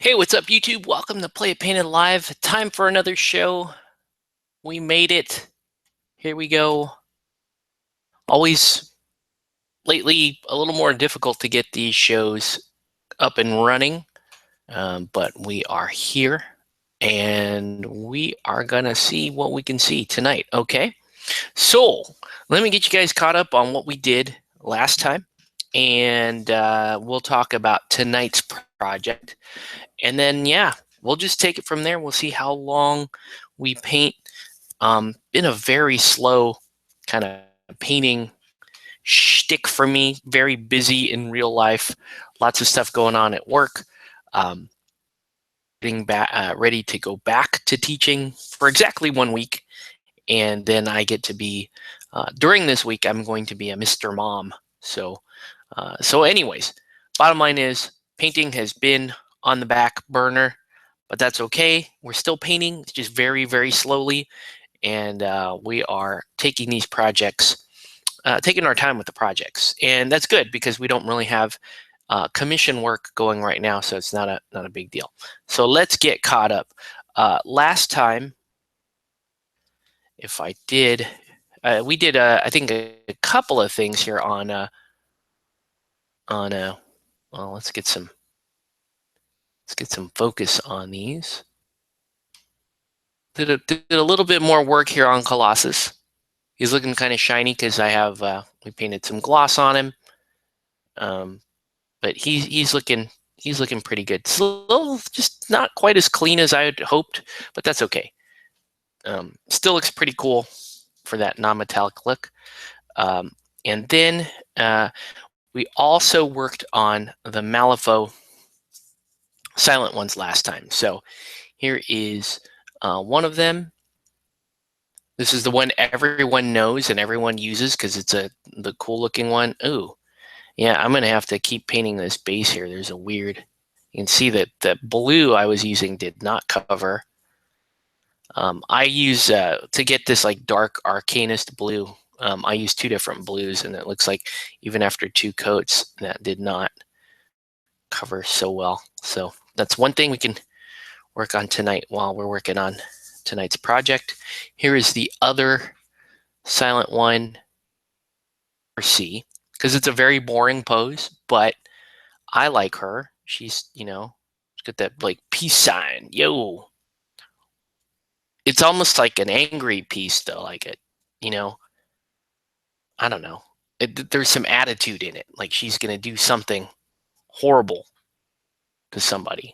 Hey, what's up, YouTube? Welcome to Play It Painted Live. Time for another show. We made it. Here we go. Always lately a little more difficult to get these shows up and running, but we are here and we are gonna see what we can see tonight. Okay, so let me get you guys caught up on what we did last time, and we'll talk about tonight's project. And then, yeah, we'll just take it from there. We'll see how long we paint. Been a very slow kind of painting shtick for me. Very busy in real life. Lots of stuff going on at work. Getting back, ready to go back to teaching for exactly 1 week. And then I get to be, during this week, I'm going to be a Mr. Mom. So anyways, bottom line is painting has been on the back burner, but that's okay. We're still painting, just very, very slowly. And we are taking these projects, taking our time with the projects. And that's good because we don't really have commission work going right now. So it's not a big deal. So let's get caught up. Last time, if I did, we did, I think, a couple of things here on well, let's get some focus on these. Did a little bit more work here on Colossus. He's looking kind of shiny because I have we painted some gloss on him. But he's looking pretty good. It's a little, just not quite as clean as I had hoped, but that's okay. Still looks pretty cool for that non-metallic look. And then we also worked on the Malifaux silent ones last time. So here is one of them. This is the one everyone knows and everyone uses because it's the cool looking one. Ooh, yeah, I'm gonna have to keep painting this base here. There's a weird, you can see that the blue I was using did not cover. I use, to get this like dark Arcanist blue, I use 2 different blues, and it looks like even after 2 coats, that did not cover so well. So that's one thing we can work on tonight while we're working on tonight's project. Here is the other silent one for C, because it's a very boring pose, but I like her. She's, she's got that like peace sign. Yo. It's almost like an angry piece though, like I don't know. There's some attitude in it. Like she's gonna do something horrible to somebody.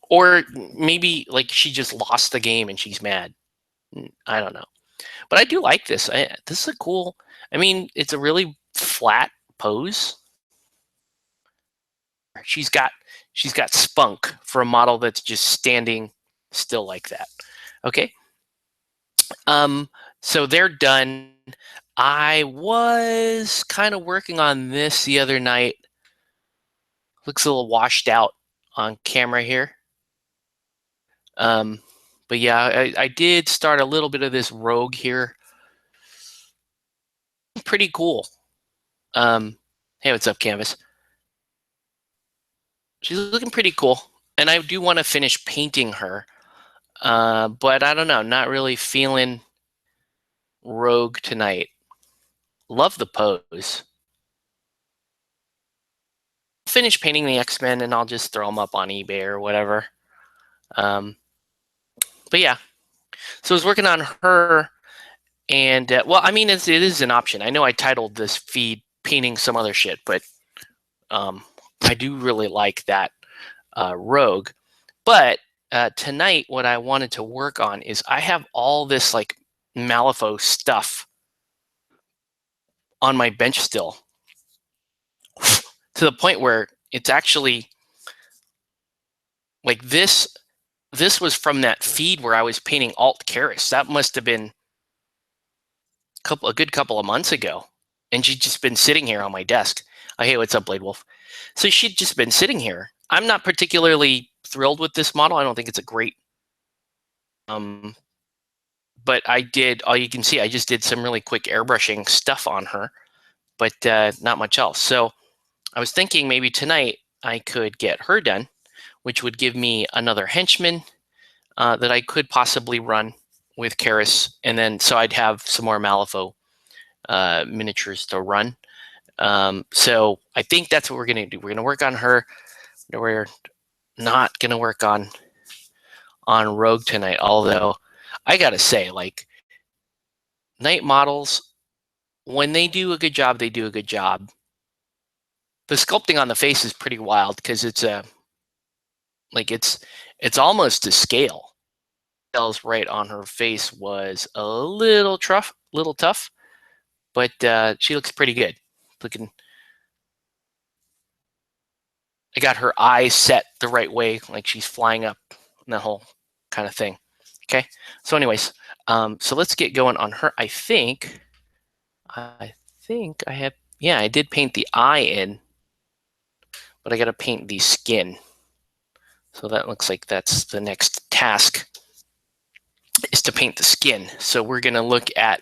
Or maybe like she just lost the game and she's mad. I don't know. But I do like this. This is a cool, I mean, it's a really flat pose. She's got spunk for a model that's just standing still like that. Okay. So they're done. I was kind of working on this the other night. Looks a little washed out on camera here. But yeah, I did start a little bit of this rogue here. Pretty cool. Hey, what's up, Canvas? She's looking pretty cool. And I do want to finish painting her. But I don't know, not really feeling rogue tonight. Love the pose. Finish painting the X-Men and I'll just throw them up on eBay or whatever. But yeah, so I was working on her, and well, I mean, it is an option. I know I titled this feed painting some other shit, but I do really like that rogue. But tonight, what I wanted to work on is I have all this like Malifaux stuff on my bench still, to the point where it's actually like this was from that feed where I was painting Alt Karis. That must have been a good couple of months ago. And she'd just been sitting here on my desk. Oh, hey, what's up, Blade Wolf? So she'd just been sitting here. I'm not particularly thrilled with this model. I don't think it's a great, but I did, all you can see, I just did some really quick airbrushing stuff on her, but not much else. So I was thinking maybe tonight I could get her done. which would give me another henchman that I could possibly run with Karis, and then so I'd have some more Malifaux miniatures to run. So I think that's what we're going to do. We're going to work on her. We're not going to work on Rogue tonight, although I got to say, like, Knight models, when they do a good job, they do a good job. The sculpting on the face is pretty wild because it's it's almost to scale. Details right on her face was a little tough, but she looks pretty good. I got her eyes set the right way, like she's flying up, and that whole kind of thing. Okay, so anyways, so let's get going on her. I think I have, yeah, I did paint the eye in, but I got to paint the skin. So that looks like that's the next task, is to paint the skin. So we're gonna look at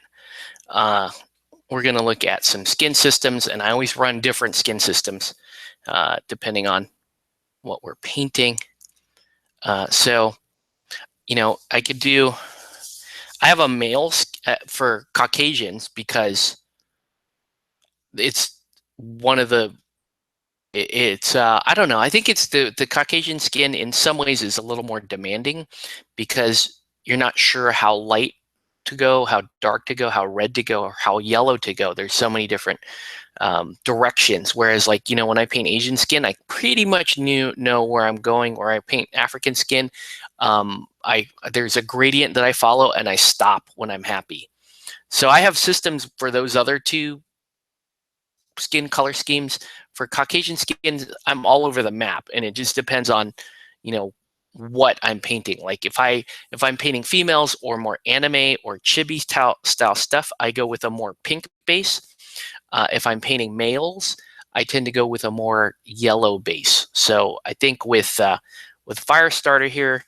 some skin systems, and I always run different skin systems depending on what we're painting. So, you know, I have a male for Caucasians because it's one of the, I don't know, I think it's the Caucasian skin in some ways is a little more demanding because you're not sure how light to go, how dark to go, how red to go, or how yellow to go. There's so many different directions. Whereas, like, you know, when I paint Asian skin, I pretty much know where I'm going. Where I paint African skin, there's a gradient that I follow, and I stop when I'm happy. So I have systems for those other two skin color schemes. For Caucasian skin, I'm all over the map, and it just depends on, you know, what I'm painting. Like if I'm painting females or more anime or chibi style stuff, I go with a more pink base. If I'm painting males, I tend to go with a more yellow base. So I think with Firestarter here,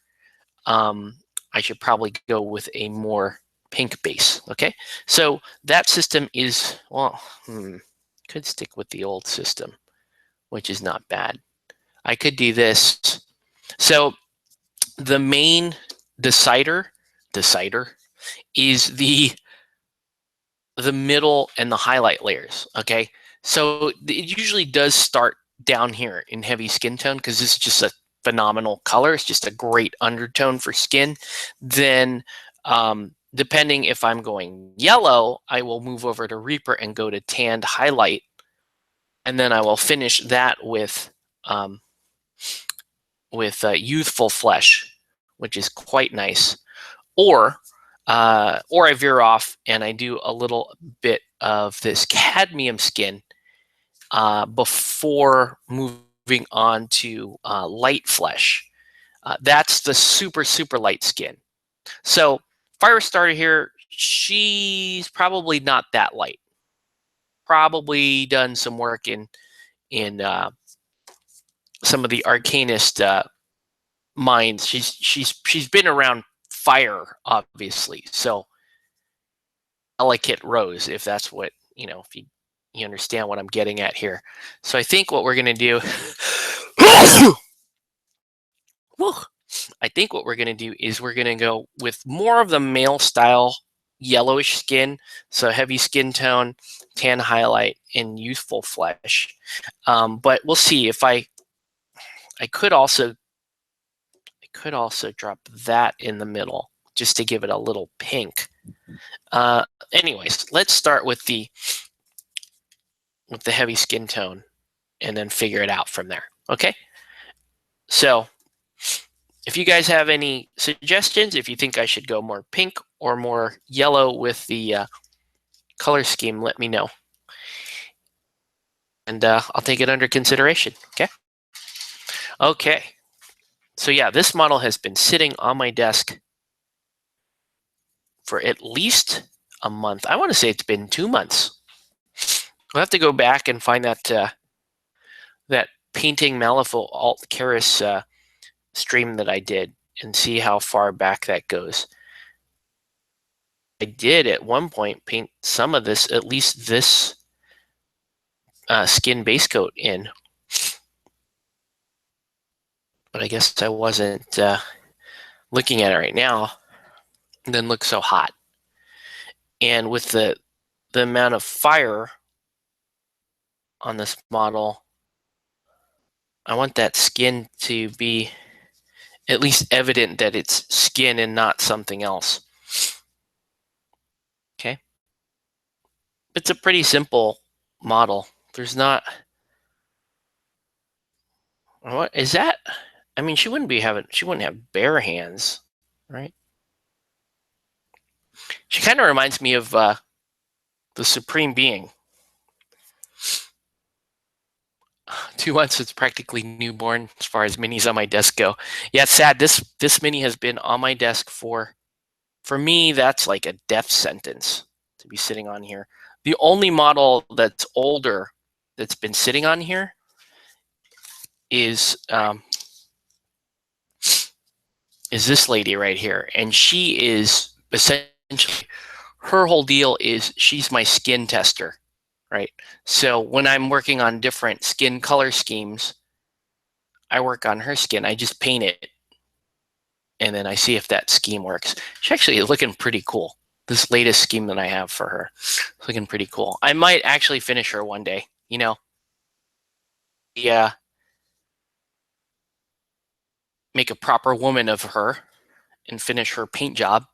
I should probably go with a more pink base. Okay, so that system is, well, could stick with the old system, which is not bad. I could do this. So the main decider is the middle and the highlight layers. Okay, so it usually does start down here in heavy skin tone because this is just a phenomenal color. It's just a great undertone for skin. Then depending if I'm going yellow, I will move over to Reaper and go to tanned highlight, and then I will finish that with youthful flesh, which is quite nice. Or I veer off and I do a little bit of this cadmium skin before moving on to light flesh. That's the super light skin. So Firestarter here, she's probably not that light. Probably done some work in some of the arcanist minds. She's been around fire, obviously. So delicate rose, if that's what, you know, if you understand what I'm getting at here. So I think what we're gonna do I think what we're gonna do is we're gonna go with more of the male style yellowish skin, so heavy skin tone, tan highlight, and youthful flesh. But we'll see. If I could also drop that in the middle just to give it a little pink. Anyways, let's start with the heavy skin tone and then figure it out from there. Okay, so if you guys have any suggestions, if you think I should go more pink or more yellow with the color scheme, let me know, and I'll take it under consideration. Okay, so yeah, this model has been sitting on my desk for at least a month. I want to say it's been 2 months. I'll have to go back and find that painting Malifaux alt Karis stream that I did and see how far back that goes. I did at one point paint some of this, at least this skin base coat in, but but I guess I wasn't looking at it right now. It didn't look so hot. And with the amount of fire on this model, I want that skin to be at least evident that it's skin and not something else. Okay. It's a pretty simple model. There's not... What is that? I mean, she wouldn't have bare hands, right? She kind of reminds me of the Supreme Being. 2 months, it's practically newborn as far as minis on my desk go. Yeah, it's sad. This mini has been on my desk for me, that's like a death sentence to be sitting on here. The only model that's older that's been sitting on here is this lady right here, and she is essentially, her whole deal is she's my skin tester, right? So when I'm working on different skin color schemes, I work on her skin. I just paint it, and then I see if that scheme works. She actually is looking pretty cool. This latest scheme that I have for her is looking pretty cool. I might actually finish her one day, you know? Yeah. Make a proper woman of her and finish her paint job.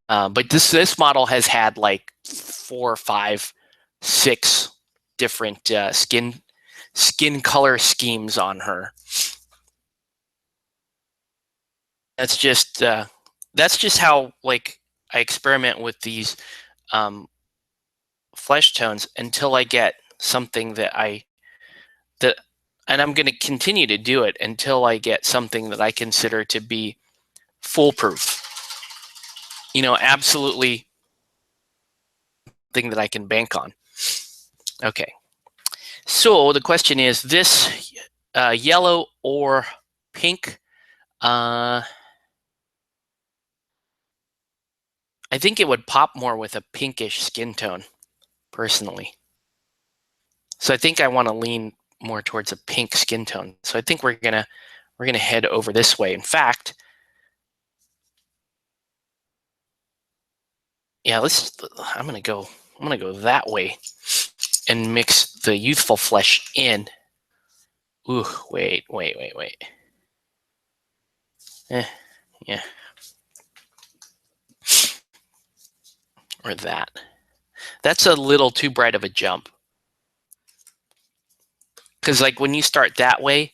But this model has had like 4, 5, 6 different skin color schemes on her. That's just how, like, I experiment with these flesh tones until I get something that and I'm going to continue to do it until I get something that I consider to be foolproof. You know, absolutely thing that I can bank on. Okay. So the question is, this yellow or pink? I think it would pop more with a pinkish skin tone, personally. So I think I want to lean more towards a pink skin tone. So I think we're gonna head over this way. In fact, yeah, I'm gonna go that way and mix the youthful flesh in. Ooh, wait. Yeah. Or that. That's a little too bright of a jump. Because, like, when you start that way,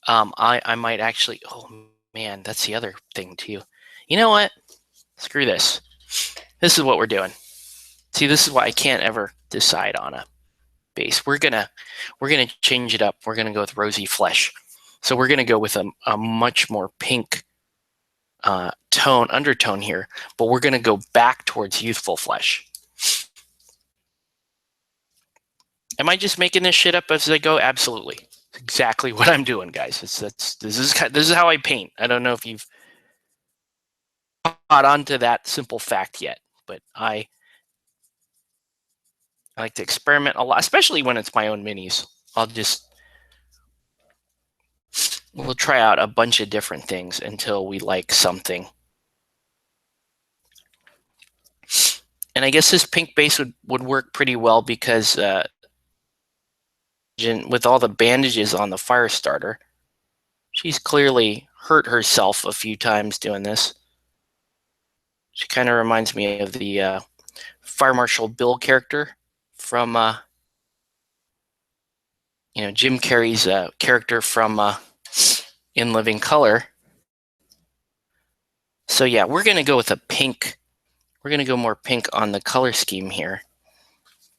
I might actually... Oh, man, that's the other thing, too. You know what? Screw this. This is what we're doing. See, this is why I can't ever decide on a base. We're gonna change it up. We're gonna go with rosy flesh. So we're gonna go with a much more pink undertone here, but we're gonna go back towards youthful flesh. Am I just making this shit up as I go? Absolutely. It's exactly what I'm doing, guys. This is how I paint. I don't know if you've caught on to that simple fact yet, but I like to experiment a lot, especially when it's my own minis. We'll try out a bunch of different things until we like something. And I guess this pink base would work pretty well because with all the bandages on the Firestarter, she's clearly hurt herself a few times doing this. She kind of reminds me of the Fire Marshal Bill character from Jim Carrey's character from In Living Color. So yeah, we're gonna go with a pink. We're gonna go more pink on the color scheme here,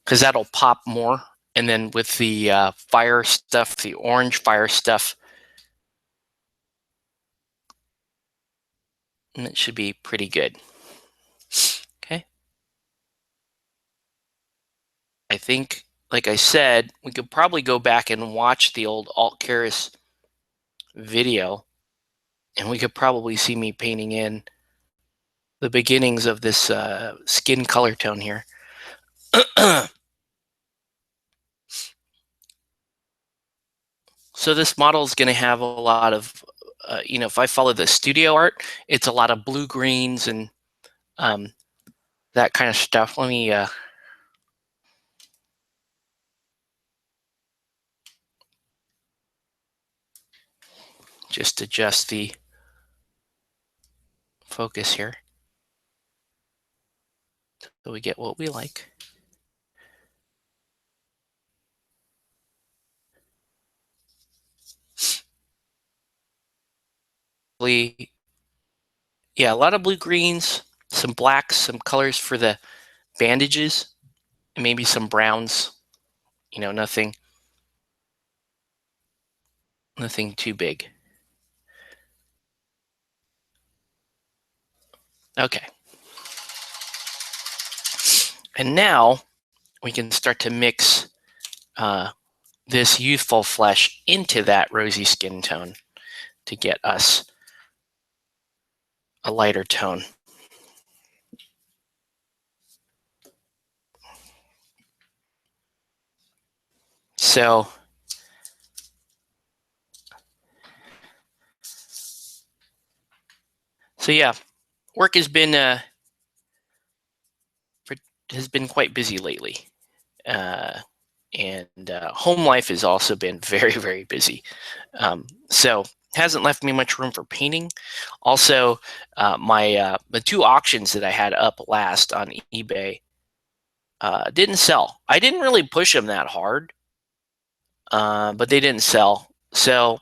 because that'll pop more. And then with the fire stuff, the orange fire stuff, and it should be pretty good. Okay. I think, like I said, we could probably go back and watch the old Alt Keras video, and we could probably see me painting in the beginnings of this skin color tone here. So this model is going to have a lot of, if I follow the studio art, it's a lot of blue greens and that kind of stuff. Let me just adjust the focus here so we get what we like. Yeah, a lot of blue greens, some blacks, some colors for the bandages, and maybe some browns. Nothing too big. Okay. And now we can start to mix this youthful flesh into that rosy skin tone to get us a lighter tone. So yeah, work has been quite busy lately, and home life has also been very, very busy. So hasn't left me much room for painting. Also, the 2 auctions that I had up last on eBay didn't sell. I didn't really push them that hard, but they didn't sell. So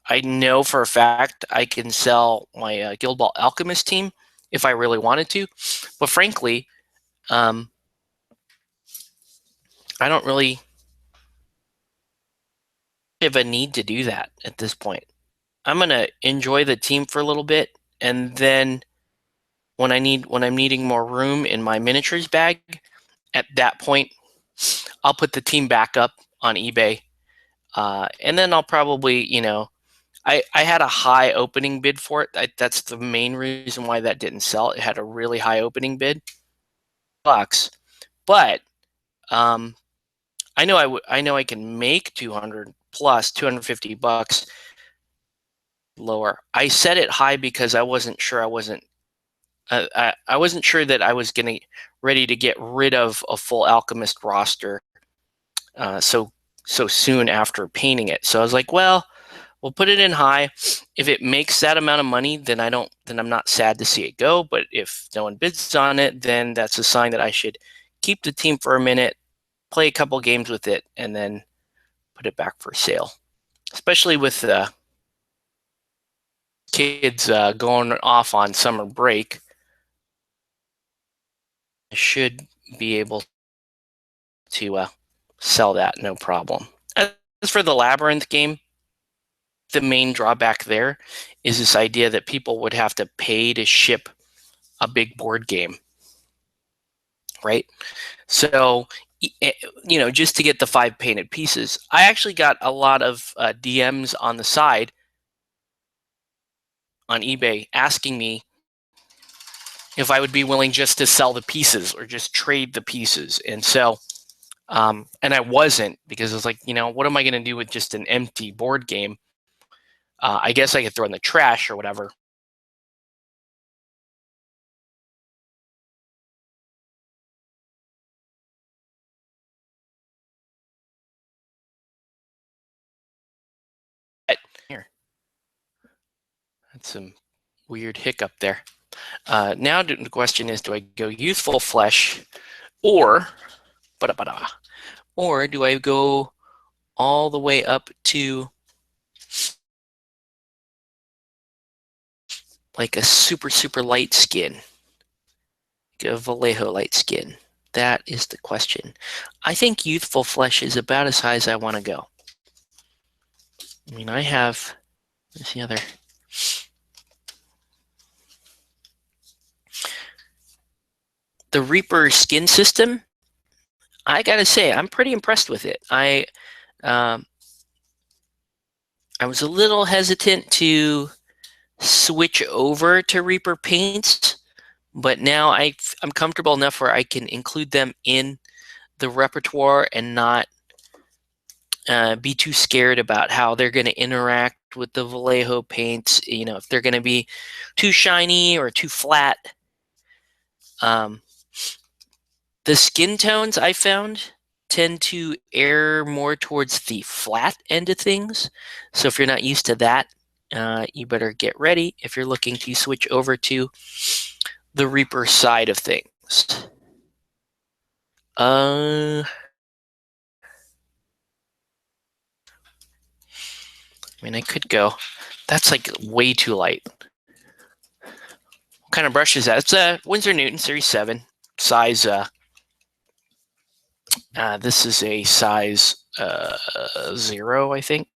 I know for a fact I can sell my Guild Ball Alchemist team if I really wanted to. But frankly, I don't really have a need to do that at this point. I'm going to enjoy the team for a little bit, and then when I'm needing more room in my miniatures bag, at that point, I'll put the team back up on eBay. And then I'll probably, I had a high opening bid for it. That's the main reason why that didn't sell. It had a really high opening bid, bucks. But I know I can make 200 plus $250 lower. I set it high because I wasn't sure I wasn't sure that I was ready to get rid of a full Alchemist roster so soon after painting it. So I was like, well, we'll put it in high. If it makes that amount of money, then I'm not sad to see it go. But if no one bids on it, then that's a sign that I should keep the team for a minute, play a couple games with it, and then put it back for sale. Especially with kids going off on summer break, I should be able to sell that no problem. As for the Labyrinth game, the main drawback there is this idea that people would have to pay to ship a big board game, right? So, just to get the 5 painted pieces. I actually got a lot of DMs on the side on eBay asking me if I would be willing just to sell the pieces or just trade the pieces. And so, and I wasn't, because I was like, what am I going to do with just an empty board game? I guess I could throw in the trash or whatever. But here, that's some weird hiccup there. Now the question is, do I go youthful flesh or do I go all the way up to like a super, super light skin, like a Vallejo light skin? That is the question. I think youthful flesh is about as high as I want to go. I mean, I have, let's see other. The Reaper skin system, I gotta say, I'm pretty impressed with it. I was a little hesitant to switch over to Reaper paints, but now I'm comfortable enough where I can include them in the repertoire and not be too scared about how they're going to interact with the Vallejo paints. If they're going to be too shiny or too flat. The skin tones I found tend to err more towards the flat end of things. So if you're not used to that, you better get ready if you're looking to switch over to the Reaper side of things. I mean, I could go. That's like way too light. What kind of brush is that? It's a Winsor Newton Series 7 size. This is a size 0, I think.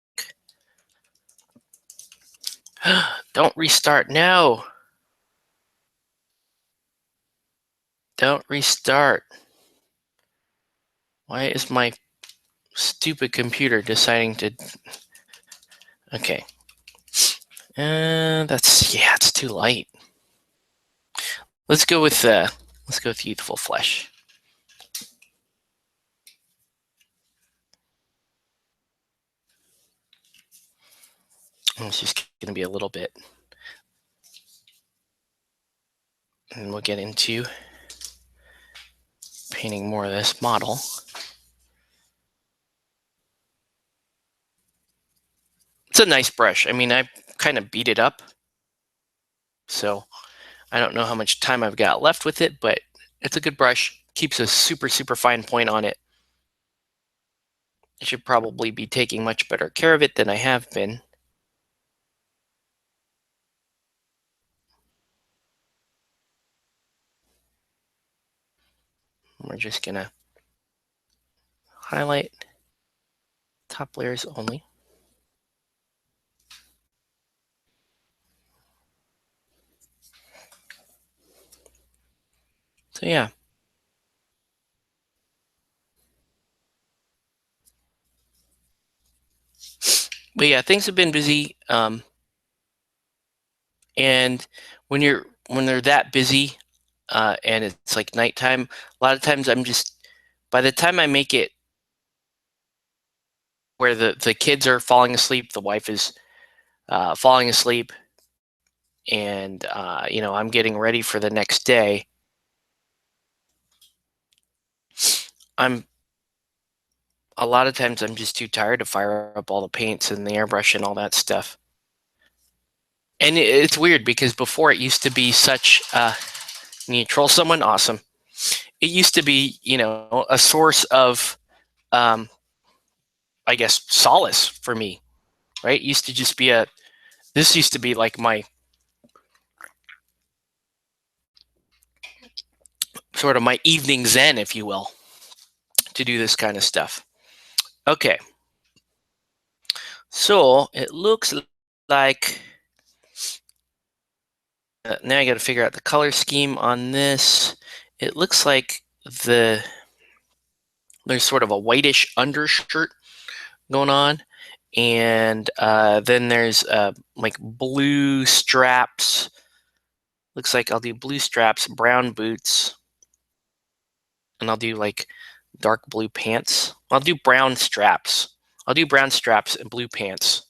Don't restart. No. Don't restart. Why is my stupid computer deciding to... Okay. It's too light. Let's go with Youthful Flesh. It's just going to be a little bit. And we'll get into painting more of this model. It's a nice brush. I mean, I kind of beat it up. So I don't know how much time I've got left with it, but it's a good brush. Keeps a super, super fine point on it. I should probably be taking much better care of it than I have been. We're just going to highlight top layers only. So yeah. But yeah, things have been busy. And when they're that busy and it's like nighttime, a lot of times by the time I make it where the kids are falling asleep, the wife is falling asleep, and I'm getting ready for the next day, a lot of times I'm just too tired to fire up all the paints and the airbrush and all that stuff. And it's weird because before it used to be such you troll someone, awesome. It used to be, a source of I guess solace for me, right? It used to just be this used to be like my sort of my evening zen, if you will, to do this kind of stuff. Okay. So it looks like now I got to figure out the color scheme on this. It looks like there's sort of a whitish undershirt going on, and then there's like blue straps. Looks like I'll do blue straps, brown boots, and I'll do like dark blue pants. I'll do brown straps. I'll do brown straps and blue pants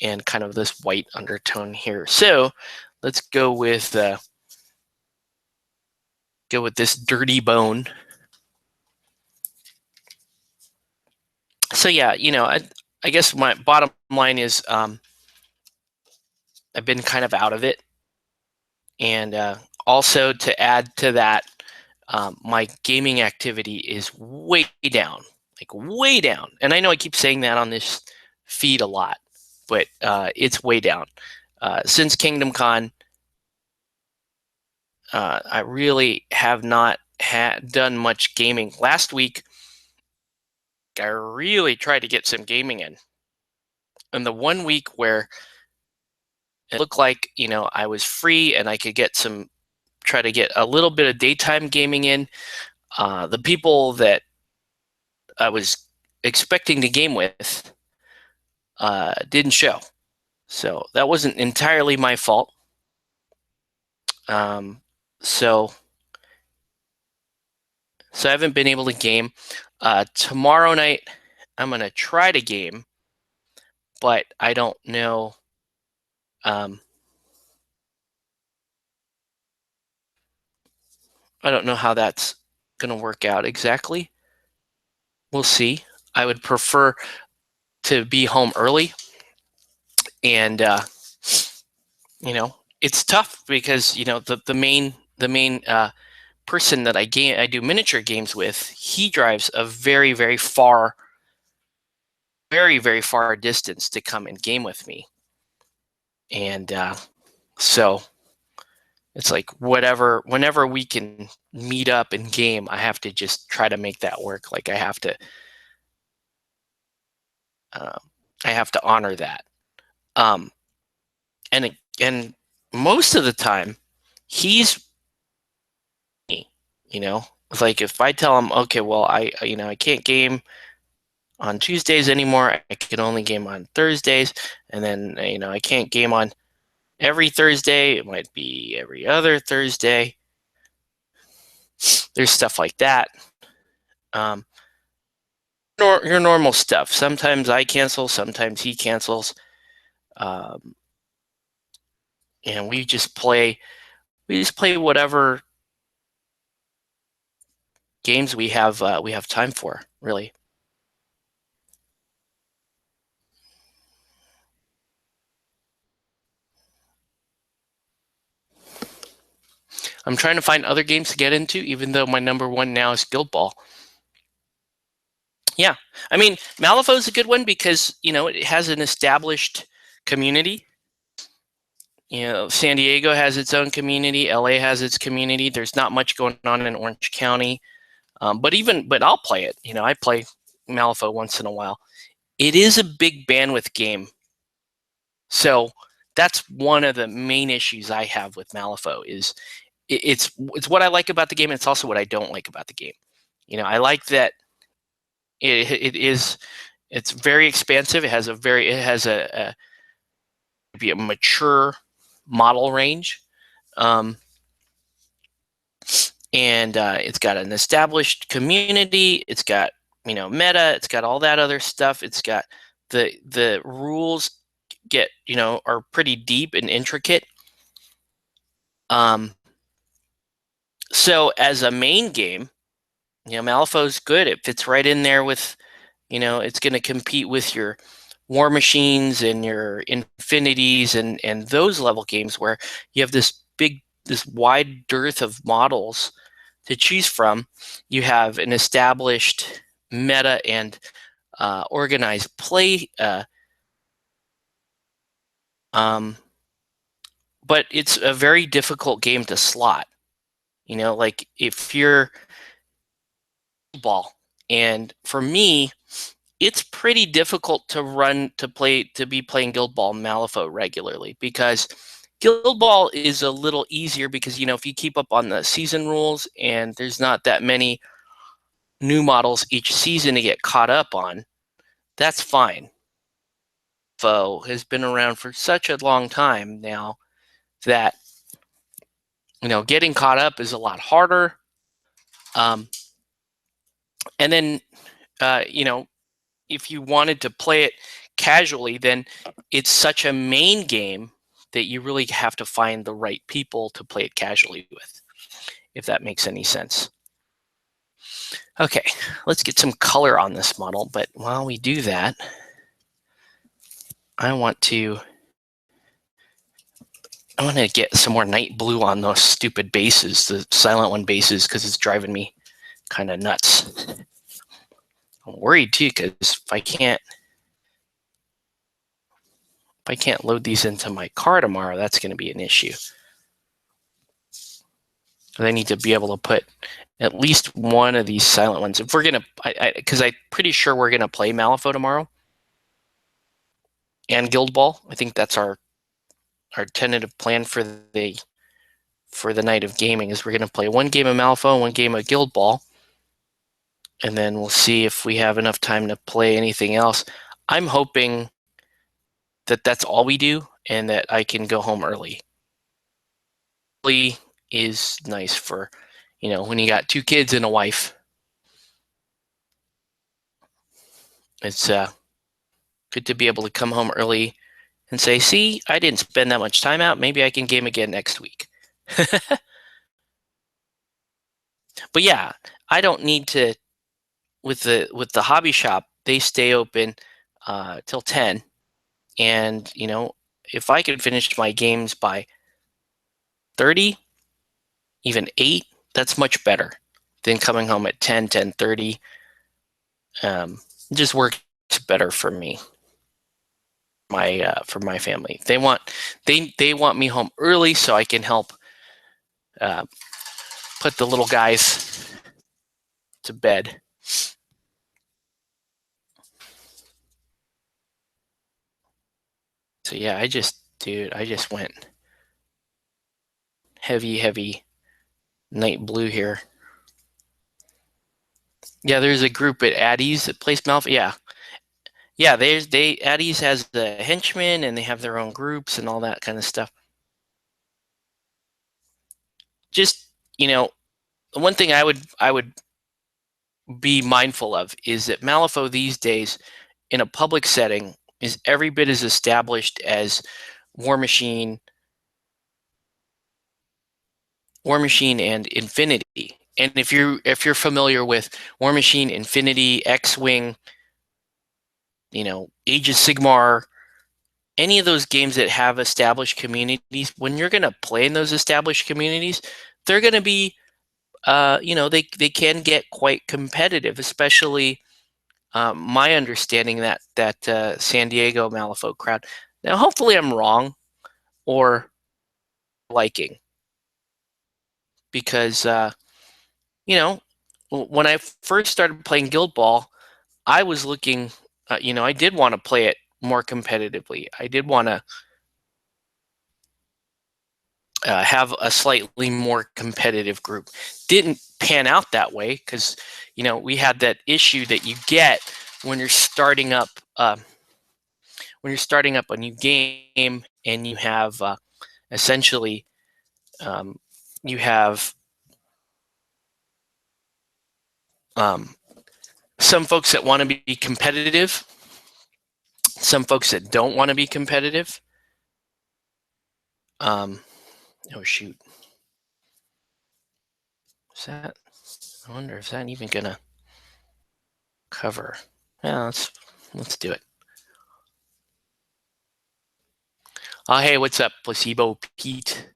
and kind of this white undertone here. So let's go with this dirty bone. So yeah, I guess my bottom line is I've been kind of out of it. And also to add to that, my gaming activity is way down, like way down. And I know I keep saying that on this feed a lot, but it's way down. Since Kingdom Con, I really have not done much gaming. Last week, I really tried to get some gaming in. And the 1 week where it looked like, I was free and I could try to get a little bit of daytime gaming in, the people that I was expecting to game with didn't show. So that wasn't entirely my fault. So I haven't been able to game. Tomorrow night, I'm going to try to game, but I don't know. I don't know how that's going to work out exactly. We'll see. I would prefer to be home early, and it's tough because the main person that I do miniature games with, he drives a very very far distance to come and game with me, and so it's like whenever we can meet up and game, I have to just try to make that work. Like uh, I have to honor that. Um, and most of the time, he's me. It's like if I tell him, okay, well, I can't game on Tuesdays anymore. I can only game on Thursdays, and then I can't game on every Thursday. It might be every other Thursday. There's stuff like that. Um, your normal stuff. Sometimes I cancel, sometimes he cancels, and we just play whatever games we have time for, really. I'm trying to find other games to get into, even though my number one now is Guild Ball. Yeah, I mean, Malifaux is a good one because it has an established community. San Diego has its own community. LA has its community. There's not much going on in Orange County, but I'll play it. I play Malifaux once in a while. It is a big bandwidth game, so that's one of the main issues I have with Malifaux. Is it's what I like about the game, and it's also what I don't like about the game. I like that it's very expansive. It has a mature model range, and it's got an established community. It's got meta. It's got all that other stuff. It's got the rules are pretty deep and intricate. So as a main game, Malifaux's good. It fits right in there with, it's going to compete with your War Machines and your Infinities and those level games where you have this wide dearth of models to choose from. You have an established meta and organized play, but it's a very difficult game to slot. Like if you're ball, and for me, it's pretty difficult to be playing Guild Ball Malifaux regularly, because Guild Ball is a little easier because if you keep up on the season rules and there's not that many new models each season to get caught up on, that's fine. Malifaux has been around for such a long time now that getting caught up is a lot harder. And then if you wanted to play it casually, then it's such a main game that you really have to find the right people to play it casually with, if that makes any sense. Okay, let's get some color on this model, but while we do that, I want to get some more night blue on those stupid bases, the Silent One bases, because it's driving me kind of nuts. I'm worried too, because if I can't load these into my car tomorrow, that's going to be an issue. I need to be able to put at least one of these Silent Ones. If we're going to, because I'm pretty sure we're going to play Malifaux tomorrow and Guild Ball. I think that's our tentative plan for the night of gaming, is we're going to play one game of Malifaux, one game of Guild Ball, and then we'll see if we have enough time to play anything else. I'm hoping that that's all we do and that I can go home early. Early is nice for, when you got 2 kids and a wife. It's good to be able to come home early and say, see, I didn't spend that much time out. Maybe I can game again next week. But yeah, I don't need to. With the hobby shop, they stay open till 10, and if I could finish my games by 30, even 8, that's much better than coming home at 10, 10:30. It just works better for me, for my family. They want me home early so I can help uh, put the little guys to bed. So yeah, I just went heavy night blue here. Yeah, there's a group at Addie's that plays Malifaux. Yeah. Addie's has the henchmen, and they have their own groups and all that kind of stuff. Just one thing I would be mindful of is that Malifaux these days, in a public setting, is every bit as established as War Machine and Infinity. And if you're familiar with War Machine, Infinity, X-Wing, Age of Sigmar, any of those games that have established communities, when you're going to play in those established communities, they're going to be, they can get quite competitive, especially my understanding that San Diego Malifaux crowd. Now, hopefully I'm wrong or liking, because, when I first started playing Guild Ball, I was looking, I did want to play it more competitively. I did want to have a slightly more competitive group. Didn't pan out that way because, we had that issue that you get when you're starting up a new game, and you have essentially you have some folks that want to be competitive, some folks that don't want to be competitive. Oh shoot. Is that? I wonder if that even gonna cover. Yeah, let's do it. Hey, what's up, Placebo Pete?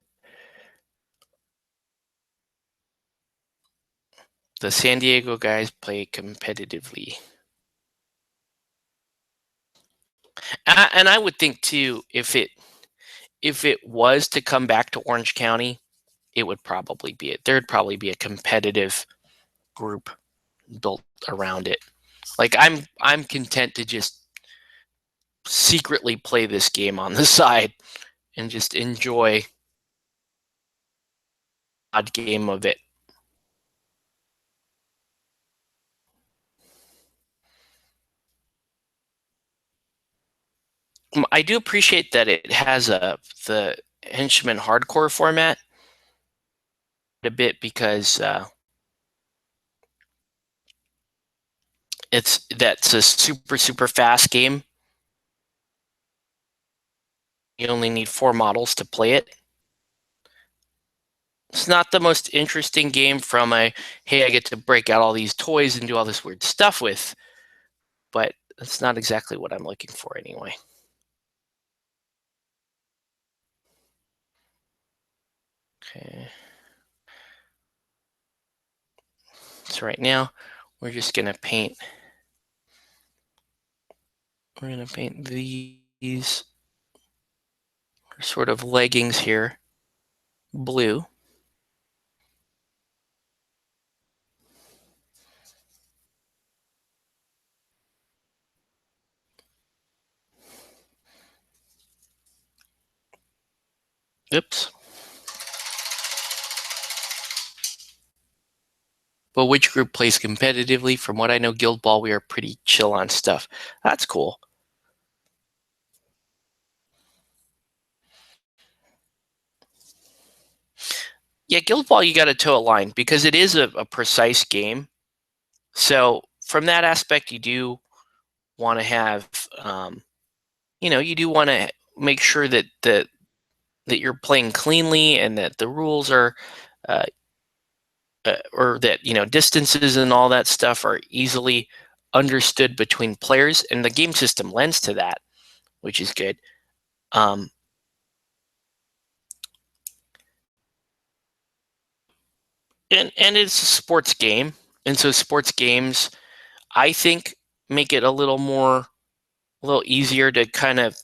The San Diego guys play competitively. And I would think too, if it was to come back to Orange County, it would probably be it. There'd probably be a competitive group built around it. Like I'm content to just secretly play this game on the side and just enjoy a game of it. I do appreciate that it has the henchman hardcore format a bit, because that's a super fast game. You only need 4 models to play it. It's not the most interesting game from a, hey, I get to break out all these toys and do all this weird stuff with, but that's not exactly what I'm looking for anyway. Okay. So right now, we're just going to paint. We're going to paint these sort of leggings here blue. Oops. But which group plays competitively? From what I know, Guild Ball, we are pretty chill on stuff. That's cool. Yeah, Guild Ball, you got to toe a line because it is a precise game. So from that aspect, you do want to have, you do want to make sure that you're playing cleanly and that the rules are, uh, or that distances and all that stuff are easily understood between players, and the game system lends to that, which is good. Um, and it's a sports game, and so sports games, I think, make it a little easier to kind of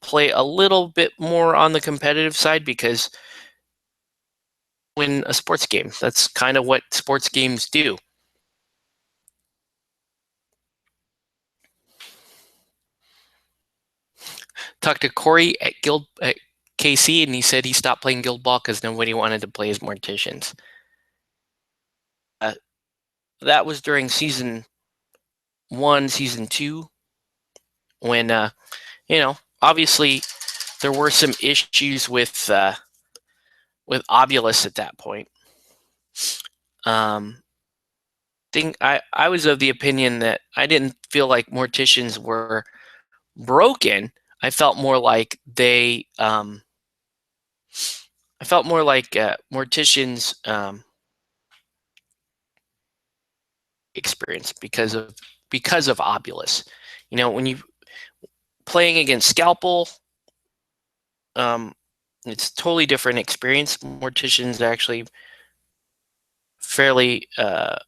play a little bit more on the competitive side, because win a sports game, that's kind of what sports games do. Talked to Corey at KC, and he said he stopped playing Guild Ball because nobody wanted to play as morticians. That was during season 1, season 2, when obviously there were some issues with Obulus at that point. I was of the opinion that I didn't feel like morticians were broken. I felt more like morticians experience because of Obulus. When you playing against Scalpel, it's a totally different experience. Morticians are actually fairly a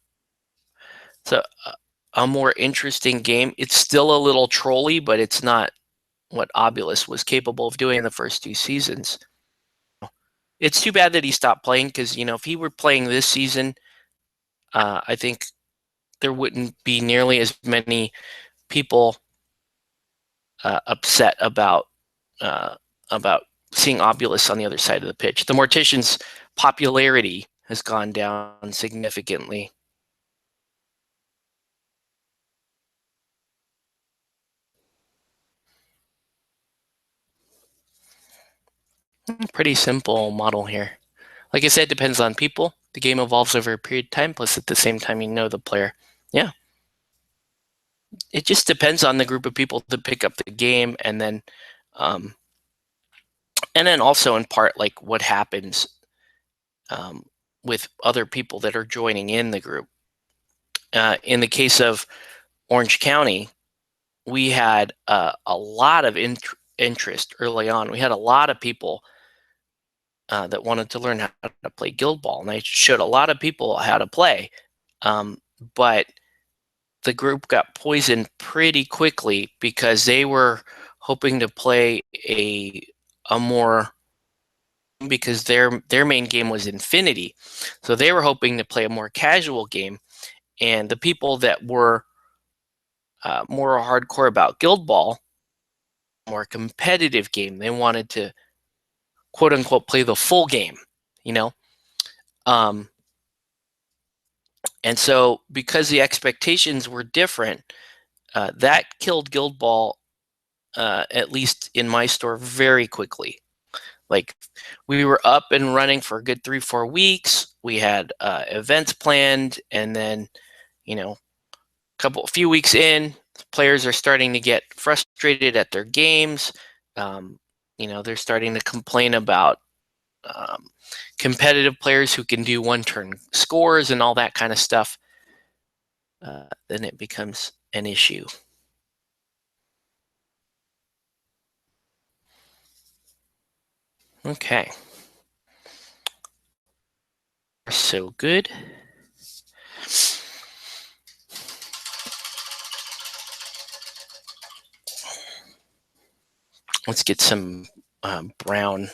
more interesting game. It's still a little trolly, but it's not what Obulus was capable of doing in the first 2 seasons. It's too bad that he stopped playing, because if he were playing this season, I think there wouldn't be nearly as many people upset about seeing Obulus on the other side of the pitch. The Mortician's popularity has gone down significantly. Pretty simple model here. Like I said, it depends on people. The game evolves over a period of time, plus at the same time you know the player. Yeah. It just depends on the group of people that pick up the game, and then also in part like what happens with other people that are joining in the group. In the case of Orange County, we had a lot of interest early on. We had a lot of people that wanted to learn how to play Guild Ball, and I showed a lot of people how to play. But the group got poisoned pretty quickly because they were hoping to play a more, because their main game was Infinity, so they were hoping to play a more casual game. And the people that were more hardcore about Guild Ball, more competitive game, they wanted to quote unquote play the full game, and so because the expectations were different, that killed Guild Ball, at least in my store, very quickly. Like, we were up and running for a good 3-4 weeks. We had events planned, and then a few weeks in, players are starting to get frustrated at their games. They're starting to complain about competitive players who can do one-turn scores and all that kind of stuff. Then it becomes an issue. Okay. So good. Let's get some brown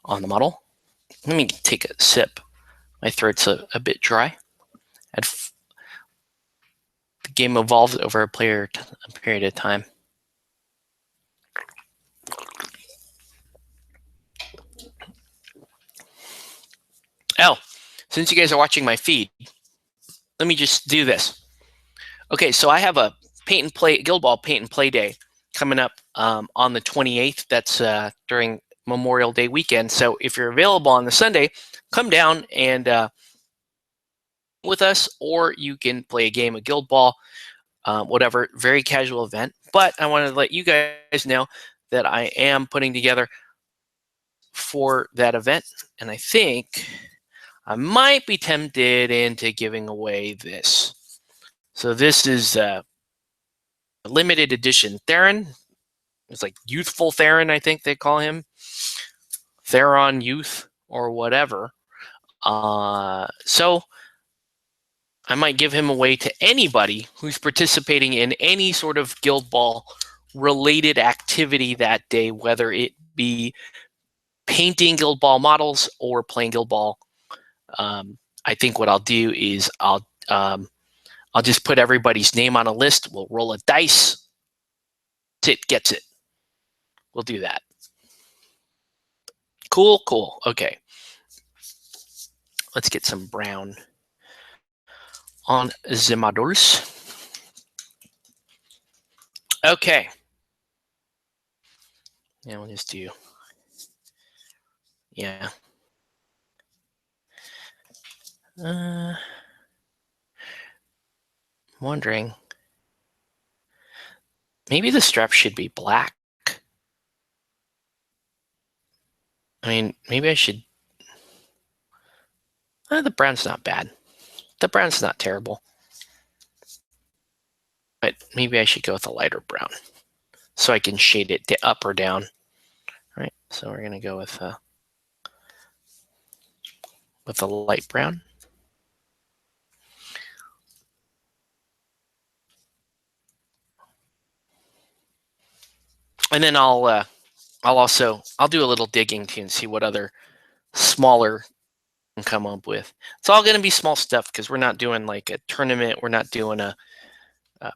on the model. Let me take a sip. My throat's a bit dry. The game evolves over a period of time. Oh, since you guys are watching my feed, let me just do this. Okay, so I have a Guild Ball Paint and Play Day coming up on the 28th. That's during Memorial Day weekend. So if you're available on the Sunday, come down and with us, or you can play a game of Guild Ball. whatever, very casual event. But I wanted to let you guys know that I am putting together for that event, and I think I might be tempted into giving away this. So this is a limited edition Theron. It's like youthful Theron, I think they call him. Theron Youth or whatever. So I might give him away to anybody who's participating in any sort of Guild Ball related activity that day, whether it be painting Guild Ball models or playing Guild Ball. I think what I'll do is I'll just put everybody's name on a list. We'll roll a dice. It gets it. We'll do that. Cool. Okay. Let's get some brown on the models. Okay. Now we'll just do, yeah. I'm wondering, maybe the strap should be black. I mean, maybe I should. The brown's not bad. The brown's not terrible. But maybe I should go with a lighter brown so I can shade it up or down. All right, so we're going to go with a light brown. And then I'll do a little digging too and see what other smaller can come up with. It's all going to be small stuff because we're not doing like a tournament. We're not doing a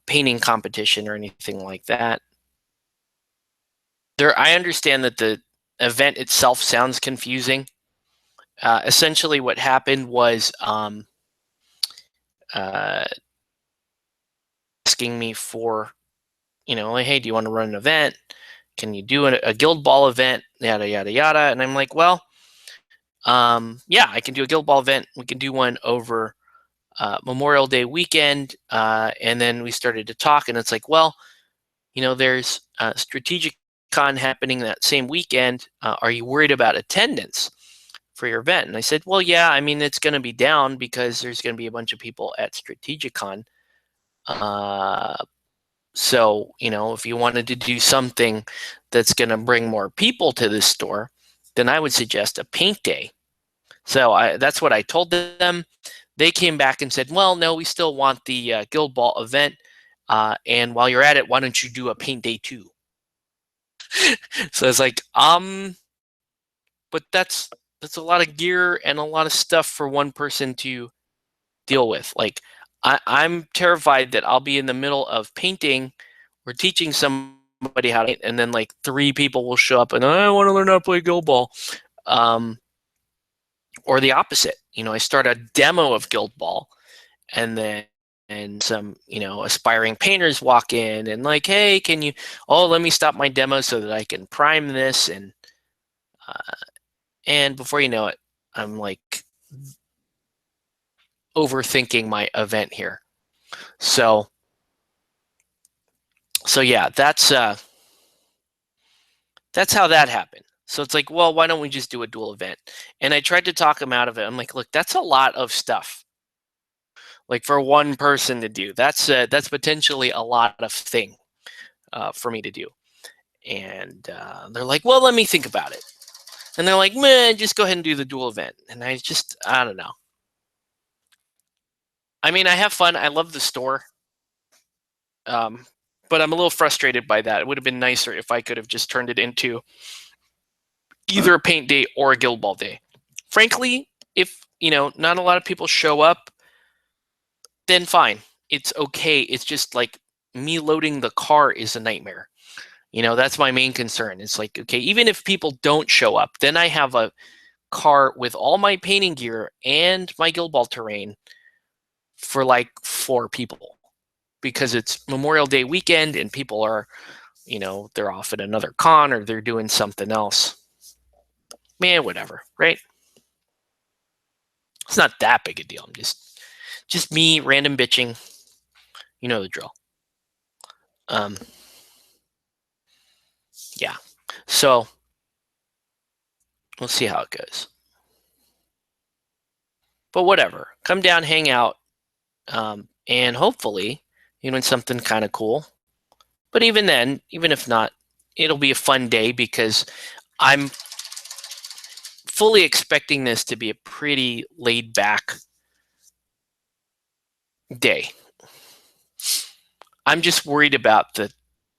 painting competition or anything like that. I understand that the event itself sounds confusing. Essentially, what happened was asking me for, like, hey, do you want to run an event? Can you do a Guild Ball event? Yada, yada, yada. And I'm like, well, yeah, I can do a Guild Ball event. We can do one over Memorial Day weekend. And then we started to talk, and it's like, well, there's Strategic Con happening that same weekend. Are you worried about attendance for your event? And I said, well, yeah, I mean, it's going to be down because there's going to be a bunch of people at Strategic Con. So, if you wanted to do something that's going to bring more people to this store, then I would suggest a paint day. So that's what I told them. They came back and said, well, no, we still want the Guild Ball event. And while you're at it, why don't you do a paint day too? So it's like, but that's a lot of gear and a lot of stuff for one person to deal with. Like, I'm terrified that I'll be in the middle of painting or teaching somebody how to paint, and then like 3 people will show up and I want to learn how to play Guild Ball. Or the opposite. I start a demo of Guild Ball, and then some, aspiring painters walk in and like, hey, can you, let me stop my demo so that I can prime this. And before you know it, I'm like overthinking my event here. So yeah, that's how that happened. So it's like, well, why don't we just do a dual event? And I tried to talk him out of it. I'm like, look, that's a lot of stuff. Like for one person to do, that's potentially a lot of thing for me to do. And they're like, well, let me think about it. And they're like, man, just go ahead and do the dual event. And I don't know. I mean, I have fun. I love the store. But I'm a little frustrated by that. It would have been nicer if I could have just turned it into either a paint day or a Guild Ball day. Frankly, if, not a lot of people show up, then fine. It's okay. It's just like me loading the car is a nightmare. That's my main concern. It's like, okay, even if people don't show up, then I have a car with all my painting gear and my Guild Ball terrain for like 4 people, because it's Memorial Day weekend and people are, they're off at another con or they're doing something else. Man, whatever, right? It's not that big a deal. I'm just me random bitching. You know the drill. Um, yeah. So we'll see how it goes. But whatever. Come down, hang out, and hopefully you win something kind of cool. But even then, even if not, it'll be a fun day because I'm fully expecting this to be a pretty laid back day. I'm just worried about the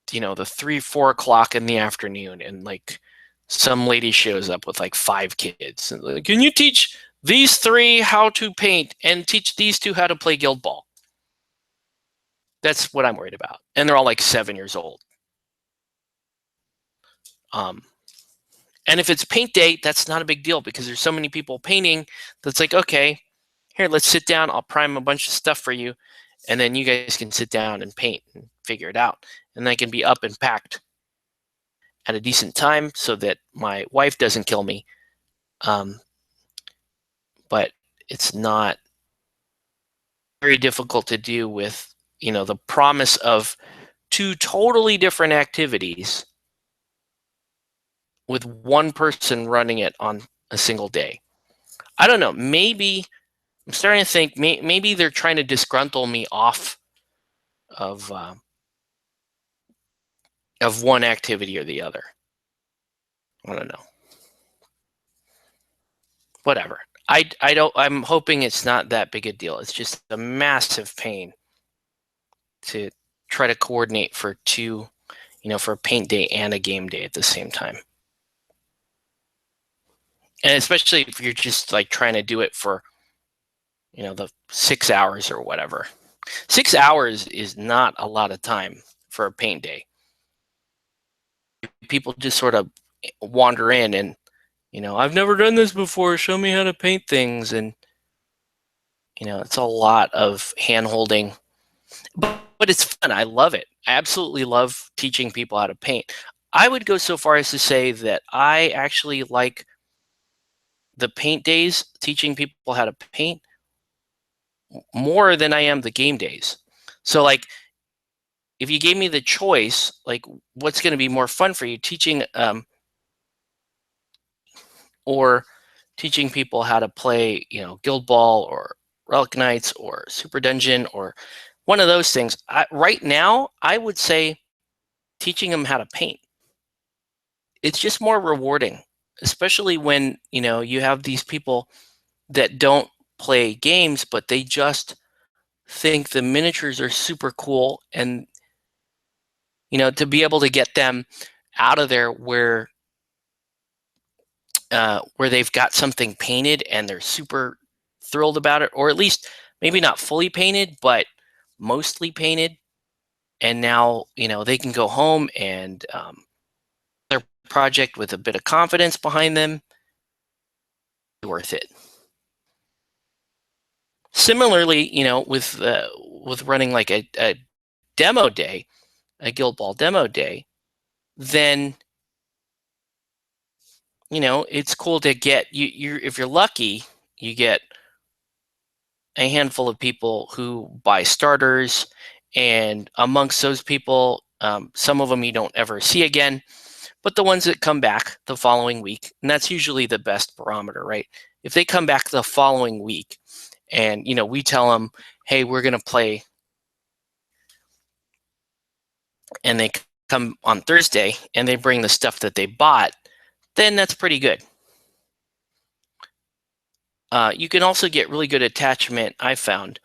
3-4 o'clock in the afternoon, and like some lady shows up with like 5 kids and like, can you teach these 3 how to paint and teach these 2 how to play guild ball? That's what I'm worried about. And they're all like 7 years old. And if it's paint day, that's not a big deal because there's so many people painting that's like, okay, here, let's sit down. I'll prime a bunch of stuff for you. And then you guys can sit down and paint and figure it out. And I can be up and packed at a decent time so that my wife doesn't kill me. But it's not very difficult to do with, the promise of 2 totally different activities with one person running it on a single day. I don't know. Maybe I'm starting to think maybe they're trying to disgruntle me off of one activity or the other. I don't know. Whatever. I'm hoping it's not that big a deal. It's just a massive pain to try to coordinate for 2, for a paint day and a game day at the same time. And especially if you're just like trying to do it for, the 6 hours or whatever. 6 hours is not a lot of time for a paint day. People just sort of wander in and, I've never done this before. Show me how to paint things. And, it's a lot of hand holding, but it's fun. I love it. I absolutely love teaching people how to paint. I would go so far as to say that I actually like the paint days, teaching people how to paint, more than I am the game days. So like, if you gave me the choice, like what's going to be more fun for you, teaching or teaching people how to play, Guild Ball or Relic Knights or Super Dungeon or one of those things. Right now, I would say teaching them how to paint. It's just more rewarding, especially when, you have these people that don't play games, but they just think the miniatures are super cool. And, to be able to get them out of there where they've got something painted and they're super thrilled about it, or at least maybe not fully painted, but mostly painted. And now, they can go home and their project with a bit of confidence behind them, worth it. Similarly, with running like a demo day, a Guild Ball demo day, then it's cool to get you if you're lucky, you get a handful of people who buy starters, and amongst those people, some of them you don't ever see again, but the ones that come back the following week, and that's usually the best barometer, right? If they come back the following week and we tell them, hey, we're going to play, and they come on Thursday and they bring the stuff that they bought, then that's pretty good. You can also get really good attachment, I found,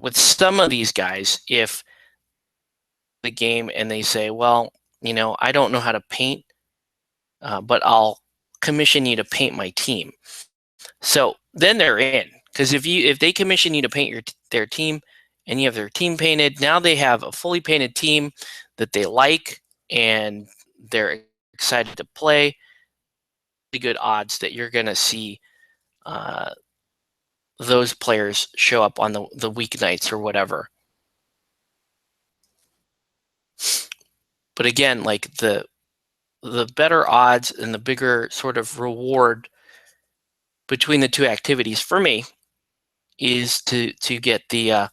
with some of these guys. If the game and they say, well, I don't know how to paint, but I'll commission you to paint my team. So then they're in, because if they commission you to paint their team and you have their team painted, now they have a fully painted team that they like and they're excited to play. Pretty good odds that you're going to see those players show up on the weeknights or whatever. But again, like the better odds and the bigger sort of reward between the 2 activities for me is to get the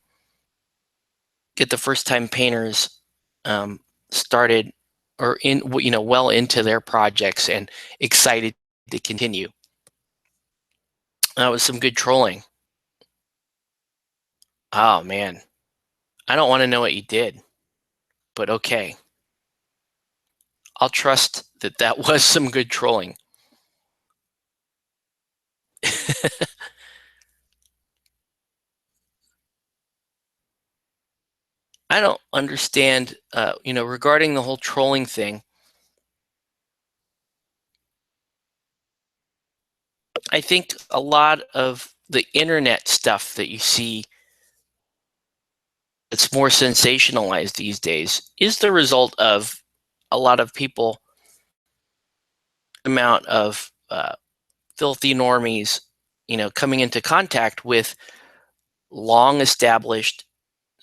first time painters started or well into their projects and excited to continue. That was some good trolling. Oh man, I don't want to know what you did, but okay. I'll trust that that was some good trolling. I don't understand, regarding the whole trolling thing. I think a lot of the internet stuff that you see that's more sensationalized these days is the result of a lot of people, amount of filthy normies, coming into contact with long established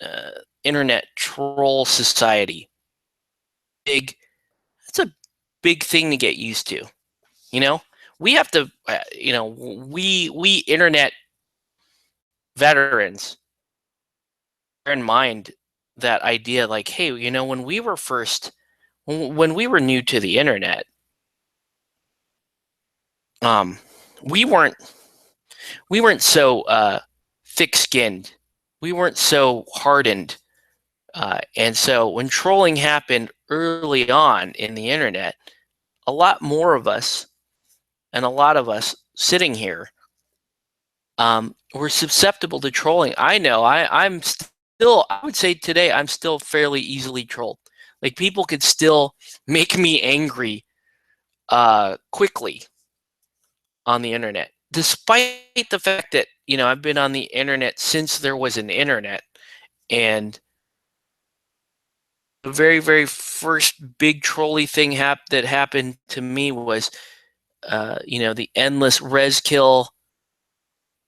uh, internet troll society. Big, it's a big thing to get used to. You know, we have to, we internet veterans bear in mind that idea, like, hey, when we were when we were new to the internet, um, we weren't so thick-skinned, we weren't so hardened, and so when trolling happened early on in the internet, a lot more of us and a lot of us sitting here were susceptible to trolling. I know I'm still, I would say today, I'm still fairly easily trolled. Like, people could still make me angry quickly on the internet, despite the fact that, I've been on the internet since there was an internet. And the very, very first big trolley thing that happened to me was, the endless res kill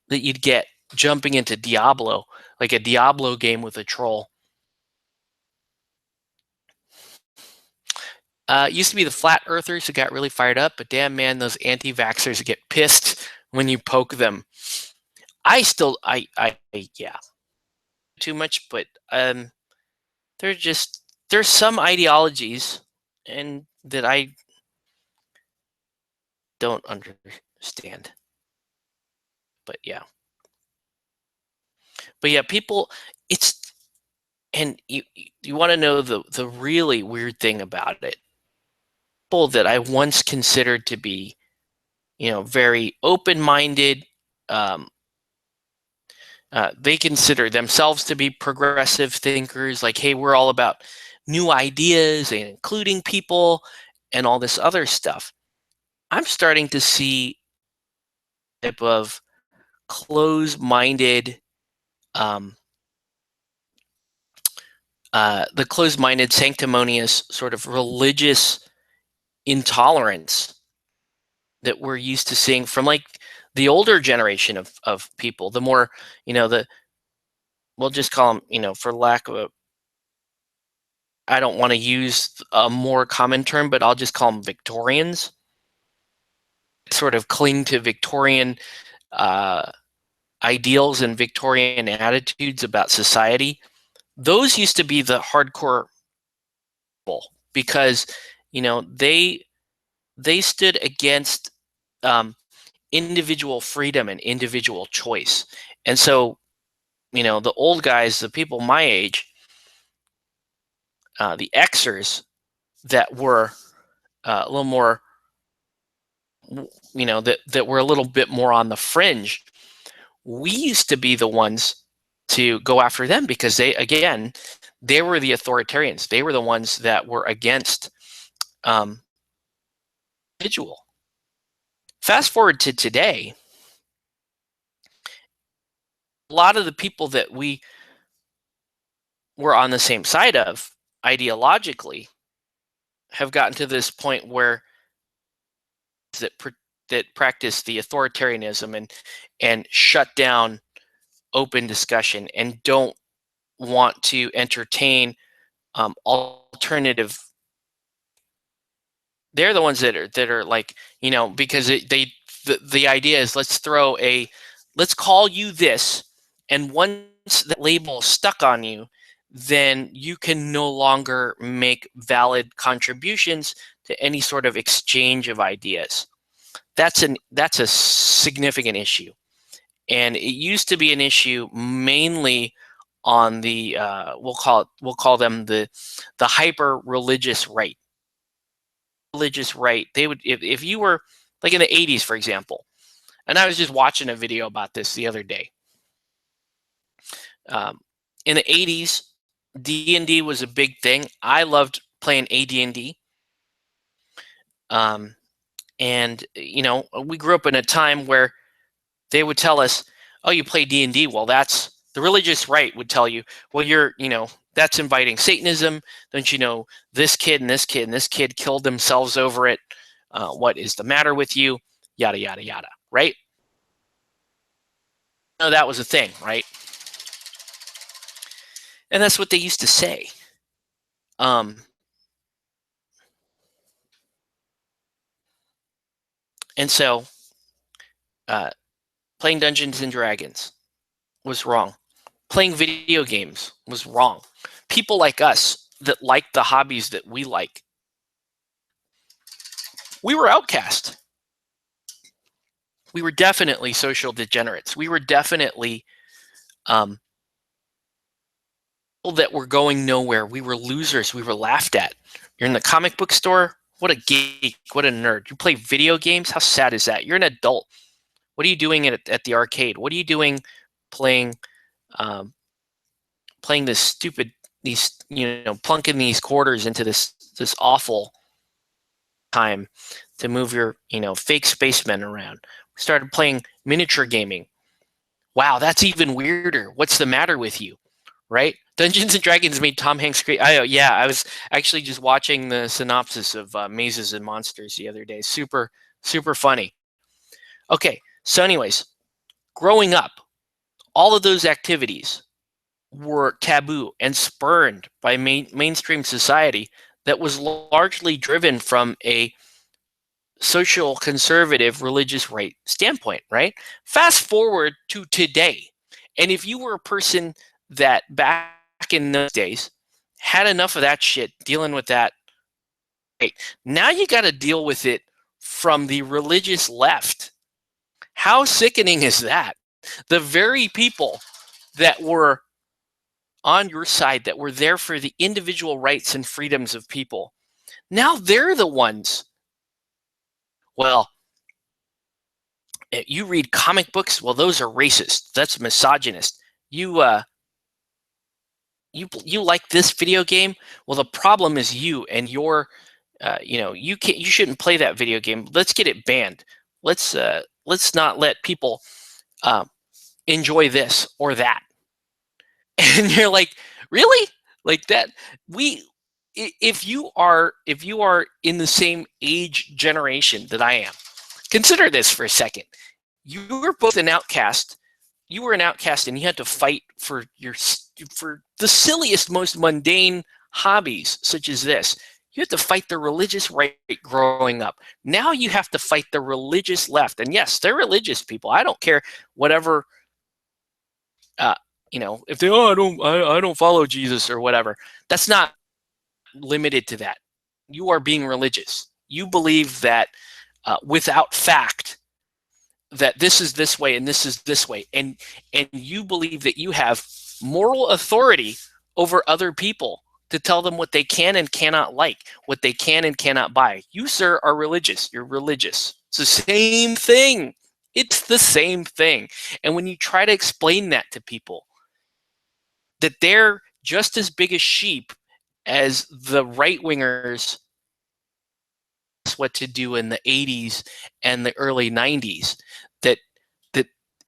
that you'd get jumping into Diablo, like a Diablo game with a troll. It used to be the flat earthers who got really fired up, but damn man, those anti-vaxxers get pissed when you poke them. Yeah, too much, but there's some ideologies and that I don't understand. But yeah. People, it's, and you want to know the really weird thing about it. People that I once considered to be, very open-minded, um, they consider themselves to be progressive thinkers, like, hey, we're all about new ideas and including people and all this other stuff. I'm starting to see type of closed-minded, um, the closed-minded, sanctimonious sort of religious intolerance that we're used to seeing from, like, the older generation of people, the more, we'll just call them, for lack of a, I don't want to use a more common term, but I'll just call them Victorians, sort of cling to Victorian uh, ideals and Victorian attitudes about society. Those used to be the hardcore people because, they stood against individual freedom and individual choice. And so, the old guys, the people my age, the Xers that were a little more, that were a little bit more on the fringe, we used to be the ones to go after them because they were the authoritarians. They were the ones that were against individual. Fast forward to today, a lot of the people that we were on the same side of ideologically have gotten to this point where that practice the authoritarianism and shut down open discussion and don't want to entertain alternative. They're the ones that are like, because the idea is, let's call you this, and once that label is stuck on you, then you can no longer make valid contributions to any sort of exchange of ideas. That's a significant issue, and it used to be an issue mainly on the we'll call them the hyper religious right. Religious right. They would, if you were like in the 80s, for example, and I was just watching a video about this the other day. In the 80s, D&D was a big thing. I loved playing AD&D. And we grew up in a time where they would tell us, oh, you play D&D. Well, that's the religious right would tell you, well, that's inviting Satanism. Don't you know this kid and this kid and this kid killed themselves over it? What is the matter with you? Yada, yada, yada, right? No, that was a thing, right? And that's what they used to say. And so playing Dungeons and Dragons was wrong. Playing video games was wrong. People like us that like the hobbies that we like, we were outcast. We were definitely social degenerates. We were definitely people that were going nowhere. We were losers. We were laughed at. You're in the comic book store? What a geek. What a nerd. You play video games? How sad is that? You're an adult. What are you doing at the arcade? What are you doing playing this stupid, plunking these quarters into this awful time to move your, fake spacemen around. We started playing miniature gaming. Wow, that's even weirder. What's the matter with you? Right? Dungeons and Dragons made Tom Hanks great. I was actually just watching the synopsis of Mazes and Monsters the other day. Super, super funny. Okay, so anyways, growing up, all of those activities were taboo and spurned by mainstream society that was largely driven from a social conservative religious right standpoint, right? Fast forward to today, and if you were a person that back in those days had enough of that shit, dealing with that, right, now you got to deal with it from the religious left. How sickening is that? The very people that were on your side, that were there for the individual rights and freedoms of people, now they're the ones. Well, you read comic books, well, those are racist. That's misogynist. You like this video game? Well, the problem is you and your, you shouldn't play that video game. Let's get it banned. Let's not let people enjoy this or that. And you're like, really? Like that? If you are in the same age generation that I am, consider this for a second. You were both an outcast. You were an outcast, and you had to fight for the silliest, most mundane hobbies, such as this. You had to fight the religious right growing up. Now you have to fight the religious left. And yes, they're religious people. I don't care whatever. If they I don't follow Jesus or whatever. That's not limited to that. You are being religious. You believe that without fact, that this is this way and this is this way, and you believe that you have moral authority over other people to tell them what they can and cannot like, what they can and cannot buy. You, sir, are religious. You're religious. It's the same thing. It's the same thing. And when you try to explain that to people, that they're just as big a sheep as the right-wingers what to do in the 80s and the early 90s, that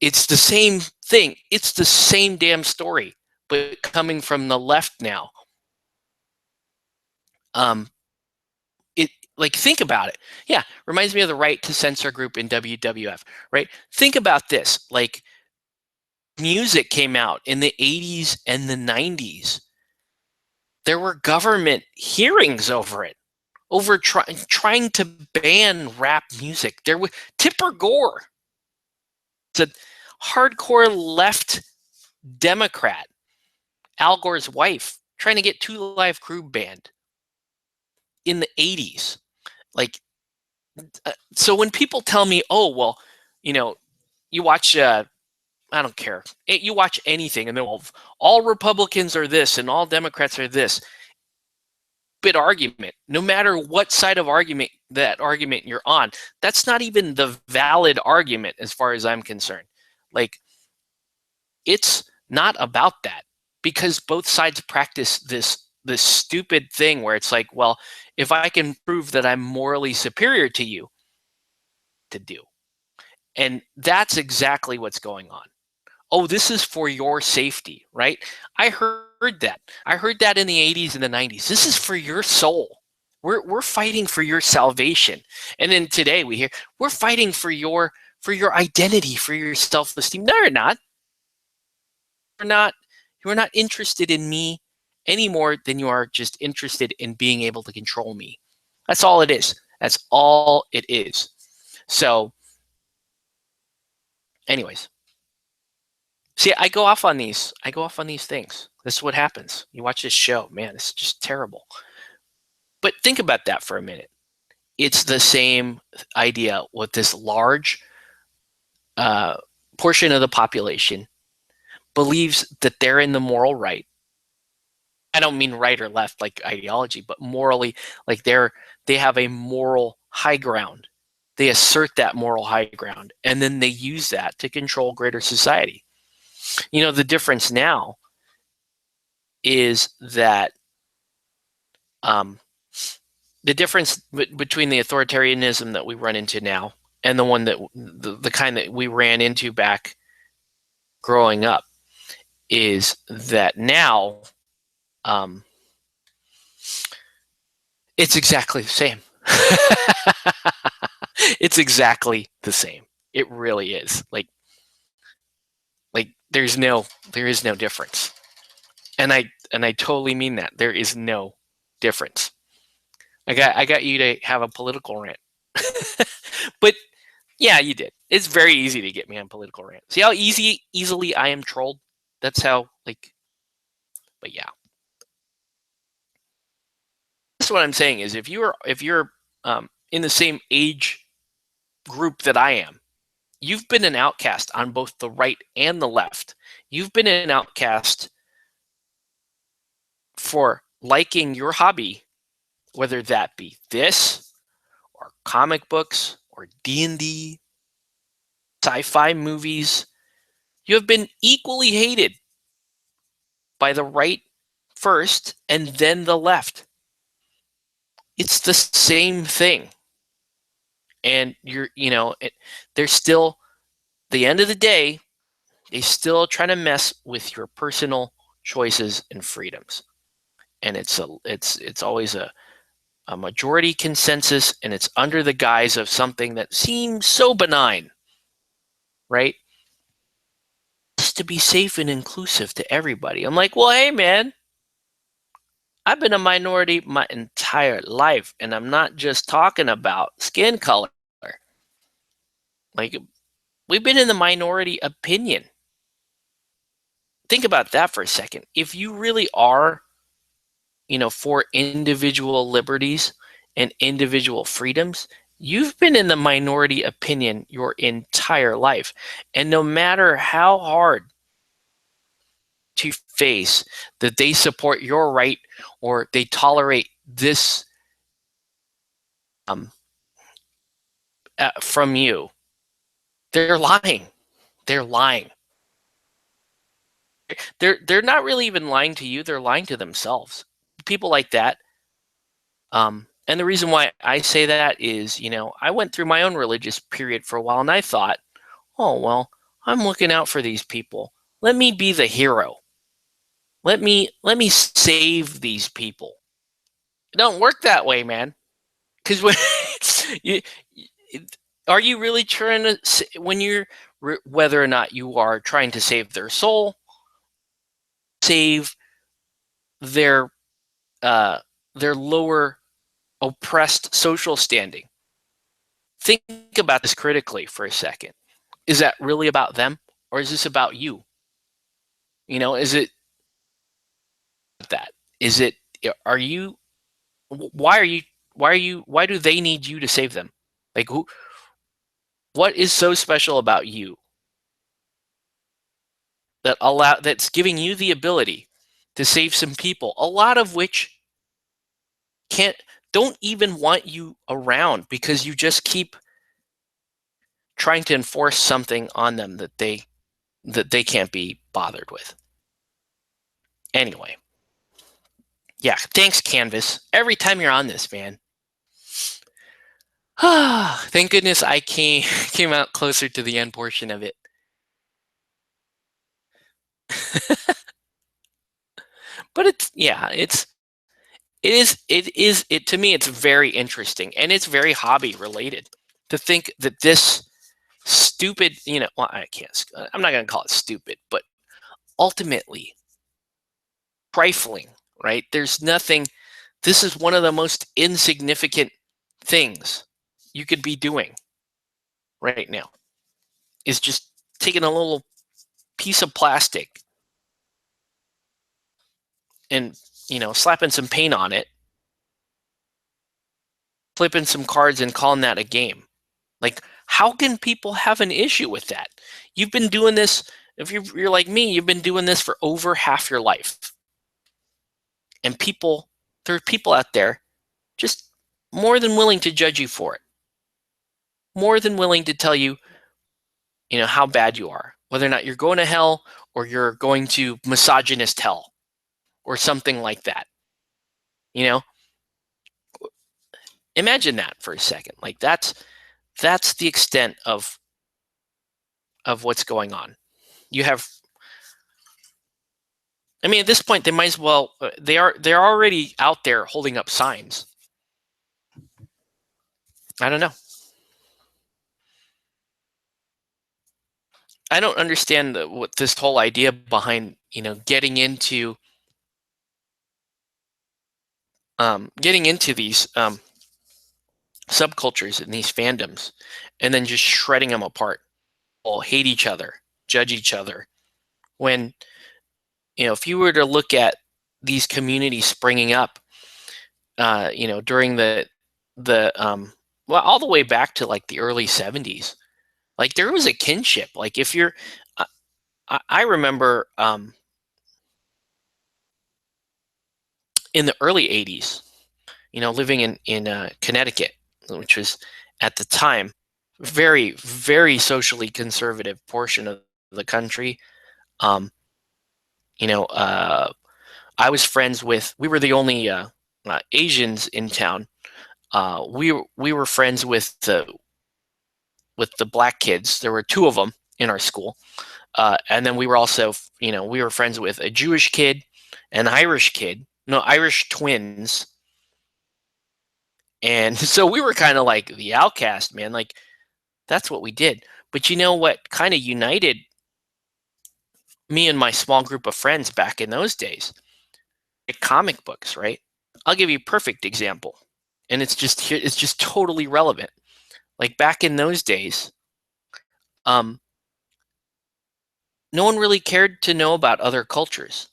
it's the same thing. It's the same damn story, but coming from the left now. Think about it. Yeah, reminds me of the Right to Censor group in WWF, right? Think about this. Like, music came out in the 80s and the 90s. There were government hearings over it, over trying to ban rap music. There was Tipper Gore. It's a hardcore left Democrat. Al Gore's wife trying to get Two Live Crew banned in the 80s. Like, so when people tell me, oh, well, you watch, I don't care. You watch anything and then, well, all Republicans are this and all Democrats are this. Bit argument, no matter what side of that argument you're on, that's not even the valid argument as far as I'm concerned. Like, it's not about that, because both sides practice this stupid thing where it's like, well, if I can prove that I'm morally superior to you, to do. And that's exactly what's going on. Oh, this is for your safety, right? I heard that. I heard that in the 80s and the 90s. This is for your soul. We're fighting for your salvation. And then today we hear we're fighting for your identity, for your self-esteem. No, you're not. You're not interested in me any more than you are just interested in being able to control me. That's all it is. That's all it is. So, anyways. See, I go off on these things. This is what happens. You watch this show, man, it's just terrible. But think about that for a minute. It's the same idea with this large portion of the population believes that they're in the moral right. I don't mean right or left like ideology, but morally, like they have a moral high ground. They assert that moral high ground, and then they use that to control greater society. The difference now is that the difference between the authoritarianism that we run into now and the one that the kind that we ran into back growing up is that now it's exactly the same. It's exactly the same. It really is. Like there is no difference. And I totally mean that. There is no difference. I got you to have a political rant. But yeah, you did. It's very easy to get me on political rant. See how easily I am trolled? That's how, but yeah. That's what I'm saying is if you're in the same age group that I am, you've been an outcast on both the right and the left. You've been an outcast for liking your hobby, whether that be this or comic books or D&D, sci-fi movies. You have been equally hated by the right first and then the left. It's the same thing. And they're still, the end of the day, they still try to mess with your personal choices and freedoms. And it's always a majority consensus, and it's under the guise of something that seems so benign, right? Just to be safe and inclusive to everybody. I'm like, well, hey, man, I've been a minority my entire life, and I'm not just talking about skin color. Like, we've been in the minority opinion. Think about that for a second. If you really are, for individual liberties and individual freedoms, you've been in the minority opinion your entire life. And no matter how hard to face that they support your right or they tolerate this from you, they're lying. They're lying. They're not really even lying to you. They're lying to themselves. People like that. And the reason why I say that is, I went through my own religious period for a while, and I thought, oh, well, I'm looking out for these people. Let me be the hero. Let me save these people. It don't work that way, man. Because are you really trying to, when you're, whether or not you are trying to save their soul, save their lower oppressed social standing? Think about this critically for a second. Is that really about them, or is this about you? Is it that? Is it, are you, why are you, why do they need you to save them? Like, who, what is so special about you that's giving you the ability to save some people, a lot of which can't, don't even want you around because you just keep trying to enforce something on them that they can't be bothered with. Anyway, yeah, thanks Canvas. Every time you're on this, man. Thank goodness I came out closer to the end portion of it. But it's, yeah, it to me it's very interesting, and it's very hobby related to think that this stupid, well, I'm not going to call it stupid, but ultimately trifling, right? There's nothing, this is one of the most insignificant things you could be doing right now, is just taking a little piece of plastic and, slapping some paint on it, flipping some cards and calling that a game. Like, how can people have an issue with that? You've been doing this, if you're like me, you've been doing this for over half your life. And there are people out there just more than willing to judge you for it. More than willing to tell you, how bad you are, whether or not you're going to hell or you're going to misogynist hell or something like that. Imagine that for a second. Like, that's the extent of what's going on. You have, I mean, at this point, they might as well, they're already out there holding up signs. I don't know. I don't understand what this whole idea behind, getting into these subcultures and these fandoms, and then just shredding them apart. All hate each other, judge each other. When, if you were to look at these communities springing up, during the well, all the way back to like the early 70s, like there was a kinship. Like, if you're, I remember in the early 80s, living in Connecticut, which was at the time very, very socially conservative portion of the country. I was friends with, we were the only Asians in town. We were friends with the black kids. There were two of them in our school. And then we were also, we were friends with a Jewish kid, an Irish kid, no, Irish twins. And so we were kind of like the outcast, man. Like, that's what we did. But you know what kind of united me and my small group of friends back in those days? Comic books, right? I'll give you a perfect example. And it's just totally relevant. Like, back in those days, no one really cared to know about other cultures.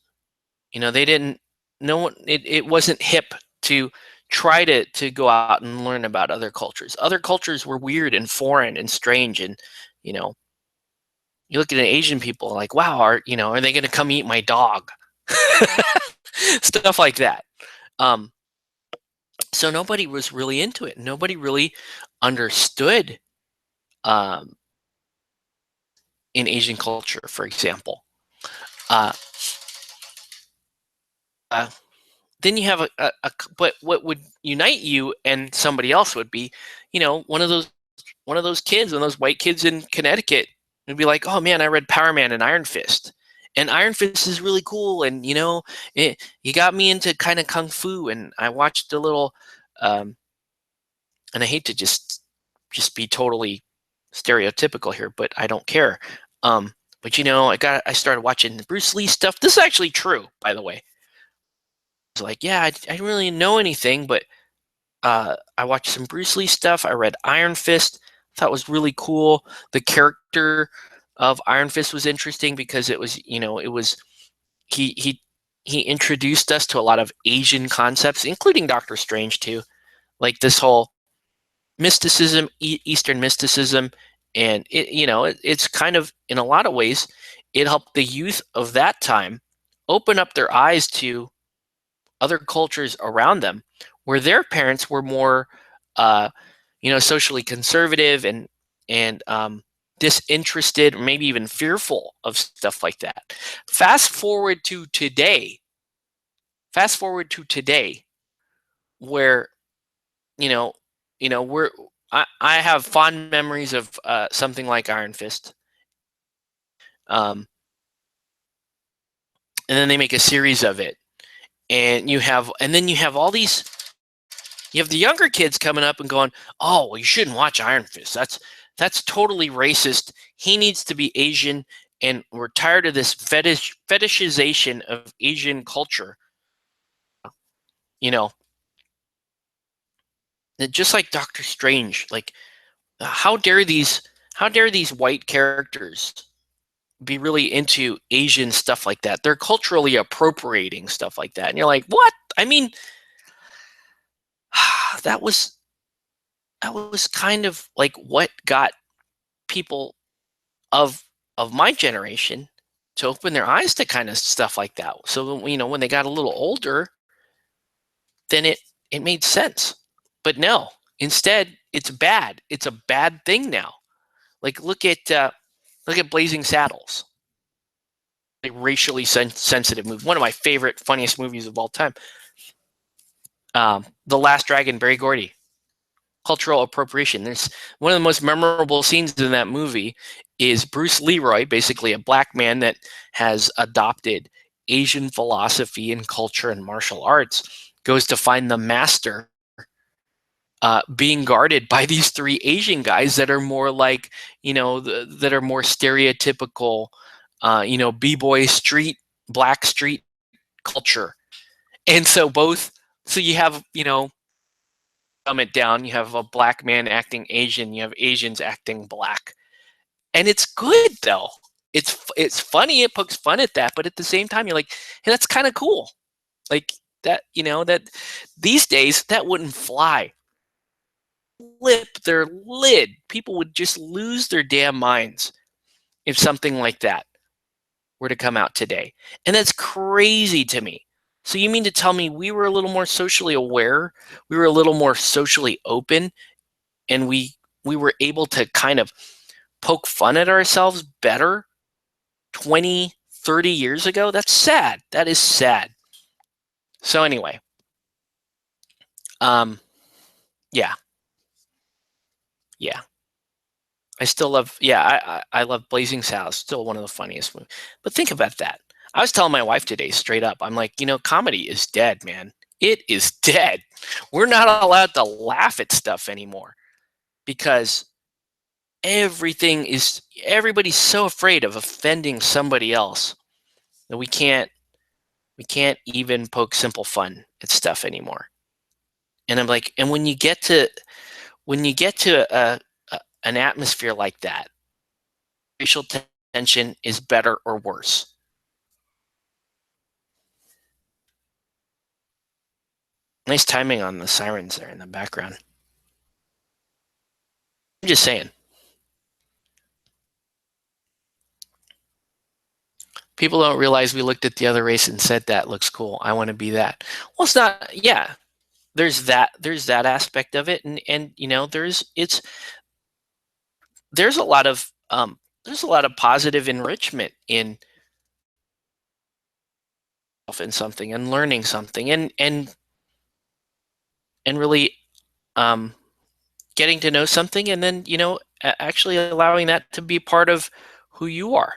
They didn't, no one, it wasn't hip to try to go out and learn about other cultures. Other cultures were weird and foreign and strange. And, you look at Asian people like, wow, are they going to come eat my dog? Stuff like that. So nobody was really into it. Nobody really understood in Asian culture, for example. Then you have but what would unite you and somebody else would be, one of those kids, one of those white kids in Connecticut would be like, oh man, I read Power Man and Iron Fist. And Iron Fist is really cool, and you got me into kind of kung fu, and I watched a little. And I hate to just be totally stereotypical here, but I don't care. But I started watching the Bruce Lee stuff. This is actually true, by the way. It's like, yeah, I didn't really know anything, but I watched some Bruce Lee stuff. I read Iron Fist. Thought it was really cool. The character of Iron Fist was interesting because it was, he he introduced us to a lot of Asian concepts, including Doctor Strange too, like this whole mysticism, Eastern mysticism, and it's kind of, in a lot of ways, it helped the youth of that time open up their eyes to other cultures around them, where their parents were more, uh, socially conservative and disinterested, or maybe even fearful of stuff like that. Fast forward to today. Fast forward to today, where you know, we're I have fond memories of something like Iron Fist, um, and then they make a series of it, and then you have all these. You have the younger kids coming up and going, "Oh, well, you shouldn't watch Iron Fist. That's totally racist. He needs to be Asian, and we're tired of this fetishization of Asian culture." You know, just like Doctor Strange. Like, how dare these white characters be really into Asian stuff like that? They're culturally appropriating stuff like that, and you're like, what? I mean, that was kind of like what got people of my generation to open their eyes to kind of stuff like that. So when they got a little older, then it made sense. But no, instead, it's bad. It's a bad thing now. Like look at Blazing Saddles, a racially sensitive movie, one of my favorite, funniest movies of all time. The Last Dragon, Barry Gordy. Cultural appropriation. There's one of the most memorable scenes in that movie is Bruce Leroy, basically a black man that has adopted Asian philosophy and culture and martial arts, goes to find the master, being guarded by these three Asian guys that are more like, that are more stereotypical, b-boy black street culture. And so you have, dumb it down, you have a black man acting Asian, you have Asians acting black. And it's good though. It's funny, it pokes fun at that, but at the same time you're like, hey, that's kind of cool. Like that, that these days that wouldn't fly. Flip their lid. People would just lose their damn minds if something like that were to come out today. And that's crazy to me. So you mean to tell me we were a little more socially aware, we were a little more socially open, and we were able to kind of poke fun at ourselves better 20, 30 years ago? That's sad. That is sad. So anyway, yeah. I still love, I love Blazing Saddles. Still one of the funniest movies. But think about that. I was telling my wife today straight up, I'm like, comedy is dead, man. It is dead. We're not allowed to laugh at stuff anymore because everybody's so afraid of offending somebody else that we can't even poke simple fun at stuff anymore. And I'm like, and when you get to an atmosphere like that, racial tension is better or worse. Nice timing on the sirens there in the background. I'm just saying. People don't realize we looked at the other race and said, that looks cool. I want to be that. Well, it's not, yeah. There's that aspect of it. And there's a lot of positive enrichment in something and learning something and really getting to know something, and then actually allowing that to be part of who you are.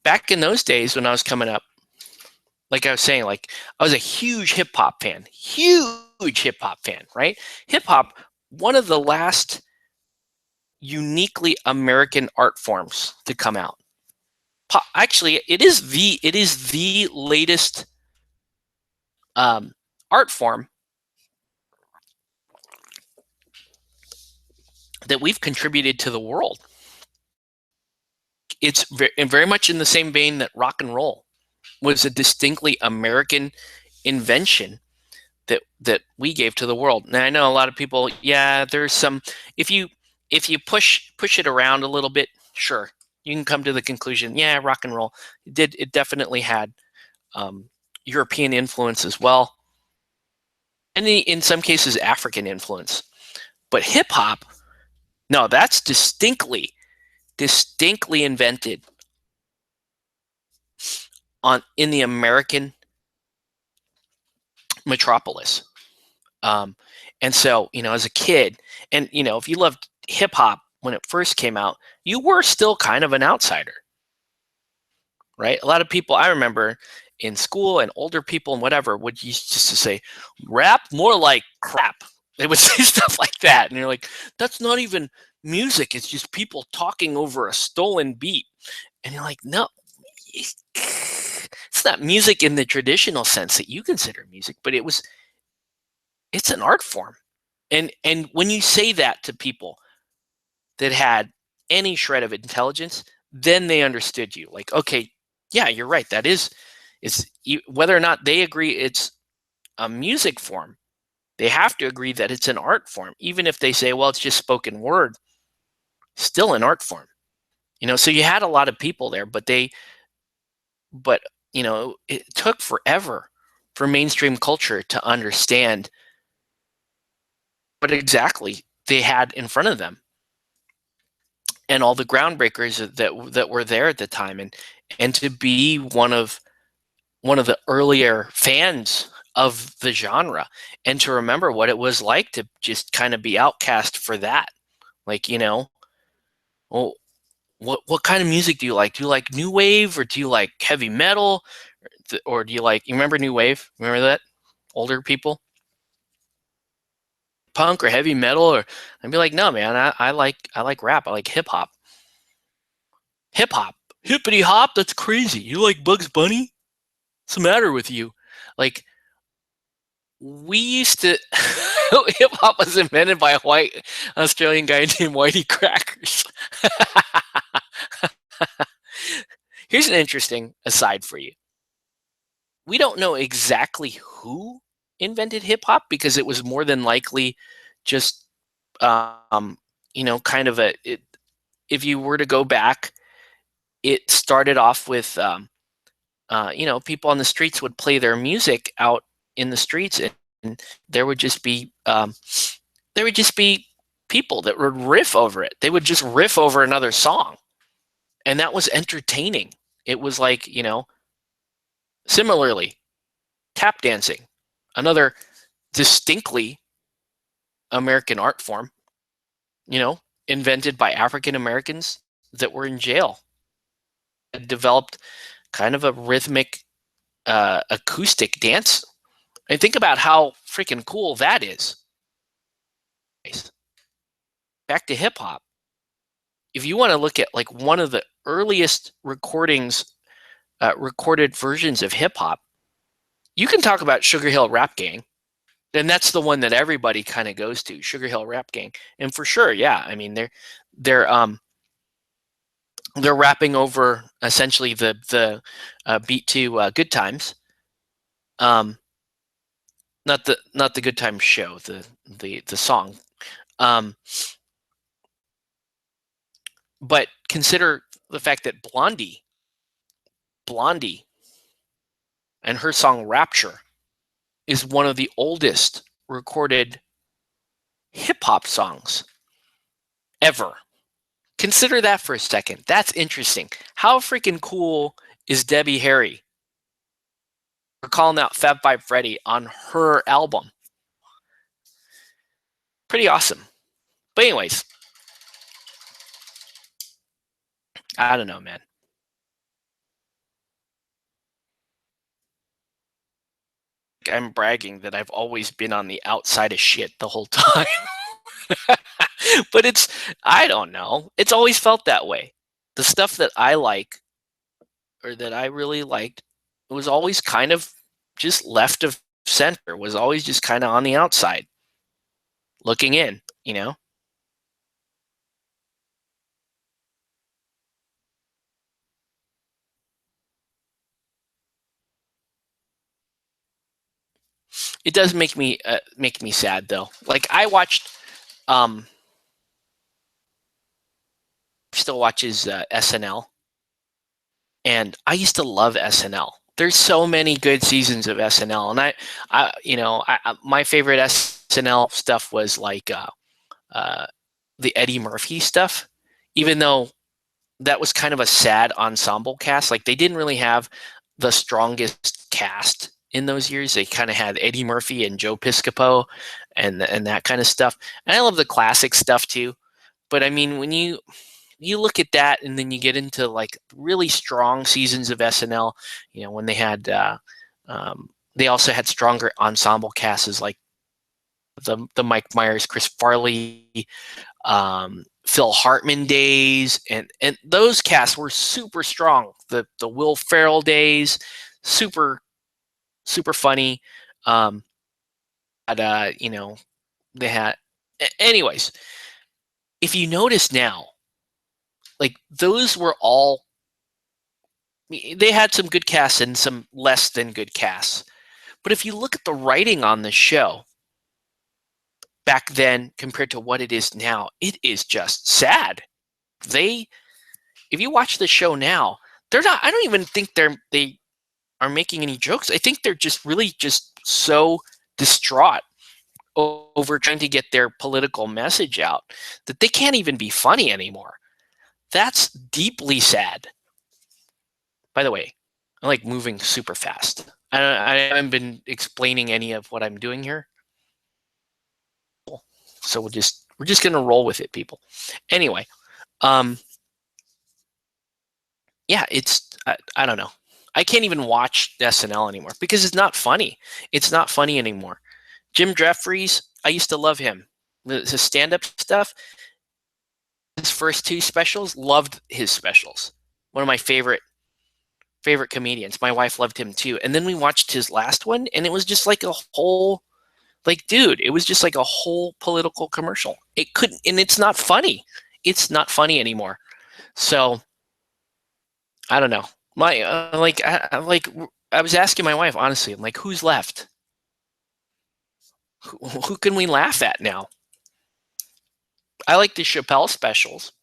Back in those days when I was coming up, like I was saying, like I was a huge hip hop fan, right? Hip hop, one of the last uniquely American art forms to come out. Actually, it is the latest art form that we've contributed to the world. It's very much in the same vein that rock and roll was a distinctly American invention that we gave to the world. Now I know a lot of people, yeah, there's some, if you push it around a little bit, sure, you can come to the conclusion, yeah, rock and roll it definitely had um, European influence as well, and in some cases African influence. But hip hop, no, that's distinctly invented on in the American metropolis. Um, and so, as a kid, and if you loved hip hop when it first came out, you were still kind of an outsider, right? A lot of people I remember in school and older people and whatever would used just to say, rap more like crap. They would say stuff like that. And you're like, that's not even music. It's just people talking over a stolen beat. And you're like, no, it's not music in the traditional sense that you consider music, but it's an art form. And when you say that to people that had any shred of intelligence, then they understood you. Like, okay, yeah, you're right. That is whether or not they agree it's a music form, they have to agree that it's an art form. Even if they say, well, it's just spoken word, still an art form. So you had a lot of people there, but it took forever for mainstream culture to understand what exactly they had in front of them and all the groundbreakers that were there at the time, and to be one of the earlier fans of the genre, and to remember what it was like to just kind of be outcast for that. Like, well, what kind of music do you like? Do you like new wave, or do you like heavy metal, or do you remember new wave? Remember that? Older people, punk or heavy metal, or I'd be like, no, man, I like rap. I like hip hop. Hip hop, hippity hop. That's crazy. You like Bugs Bunny? What's the matter with you? Like, we used to hip hop was invented by a white Australian guy named Whitey Crackers. Here's an interesting aside for you. We don't know exactly who invented hip hop, because it was more than likely just kind of if you were to go back, it started off with people on the streets would play their music out in the streets, and there would just be people that would riff over it. They would just riff over another song, and that was entertaining. It was like, similarly, tap dancing, another distinctly American art form, invented by African Americans that were in jail. It developed kind of a rhythmic acoustic dance. And think about how freaking cool that is. Back to hip hop. If you want to look at like one of the earliest recorded versions of hip hop, you can talk about Sugar Hill Rap Gang. And that's the one that everybody kind of goes to, Sugar Hill Rap Gang. And for sure, yeah, I mean they're rapping over essentially the beat to Good Times. Not the Good Times show, the song. But consider the fact that Blondie and her song Rapture is one of the oldest recorded hip hop songs ever. Consider that for a second. That's interesting. How freaking cool is Debbie Harry for calling out Fab Five Freddy on her album? Pretty awesome. But anyways, I don't know, man. I'm bragging that I've always been on the outside of shit the whole time. But I don't know. It's always felt that way. The stuff that I like, or that I really liked, was always kind of just left of center, was always just kind of on the outside looking in. It does make me sad though. Like I watched, um, still watches SNL, and I used to love SNL. There's so many good seasons of SNL, and my favorite SNL stuff was like uh, the Eddie Murphy stuff, even though that was kind of a sad ensemble cast. Like they didn't really have the strongest cast in those years. They kind of had Eddie Murphy and Joe Piscopo and that kind of stuff. And I love the classic stuff too. But I mean, when you look at that and then you get into like really strong seasons of SNL, when they had they also had stronger ensemble casts like the Mike Myers, Chris Farley, Phil Hartman days, and those casts were super strong. The Will Ferrell days, super super funny. Um, but they had, anyways. If you notice now, like those were all, they had some good casts and some less than good casts. But if you look at the writing on the show back then compared to what it is now, it is just sad. They, if you watch the show now, they're not. I don't even think they are making any jokes. I think they're just really just so distraught over trying to get their political message out that they can't even be funny anymore. That's deeply sad. By the way, I like moving super fast. I haven't been explaining any of what I'm doing here, so we're just gonna roll with it, people. Anyway, um, yeah, I don't know. I can't even watch SNL anymore because it's not funny. It's not funny anymore. Jim Jeffries, I used to love him. His stand-up stuff, his first two specials, loved his specials. One of my favorite comedians. My wife loved him too. And then we watched his last one, and it was just like a whole, like, dude, it was just like a whole political commercial. It couldn't, and it's not funny. It's not funny anymore. So I don't know. My I was asking my wife honestly. I'm like, who's left? Who can we laugh at now? I like the Chappelle specials.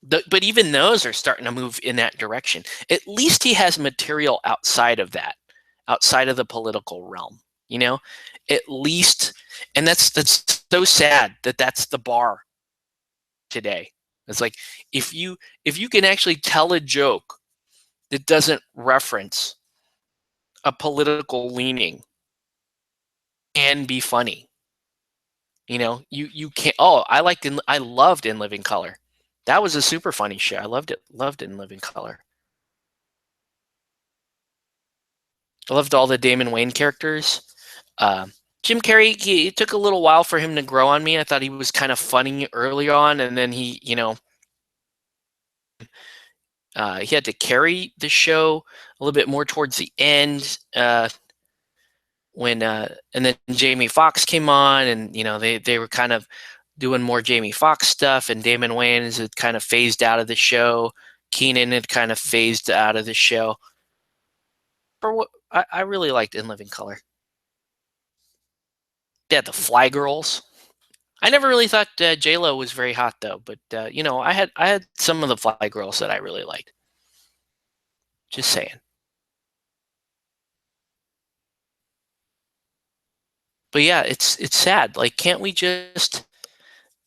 But even those are starting to move in that direction. At least he has material outside of that, outside of the political realm. At least, and that's so sad that that's the bar today. It's like if you can actually tell a joke that doesn't reference a political leaning and be funny. You can't. Oh, I loved In Living Color. That was a super funny show. I loved it. Loved In Living Color. I loved all the Damon Wayans characters. Uh, Jim Carrey, it took a little while for him to grow on me. I thought he was kind of funny early on, and then he had to carry the show a little bit more towards the end. And then Jamie Foxx came on, and they were kind of doing more Jamie Foxx stuff, and Damon Wayans had kind of phased out of the show. Keenan had kind of phased out of the show. I really liked In Living Color. Yeah, the Fly Girls. I never really thought J-Lo was very hot though, but I had some of the Fly Girls that I really liked. Just saying. But yeah, it's sad. Like, can't we just,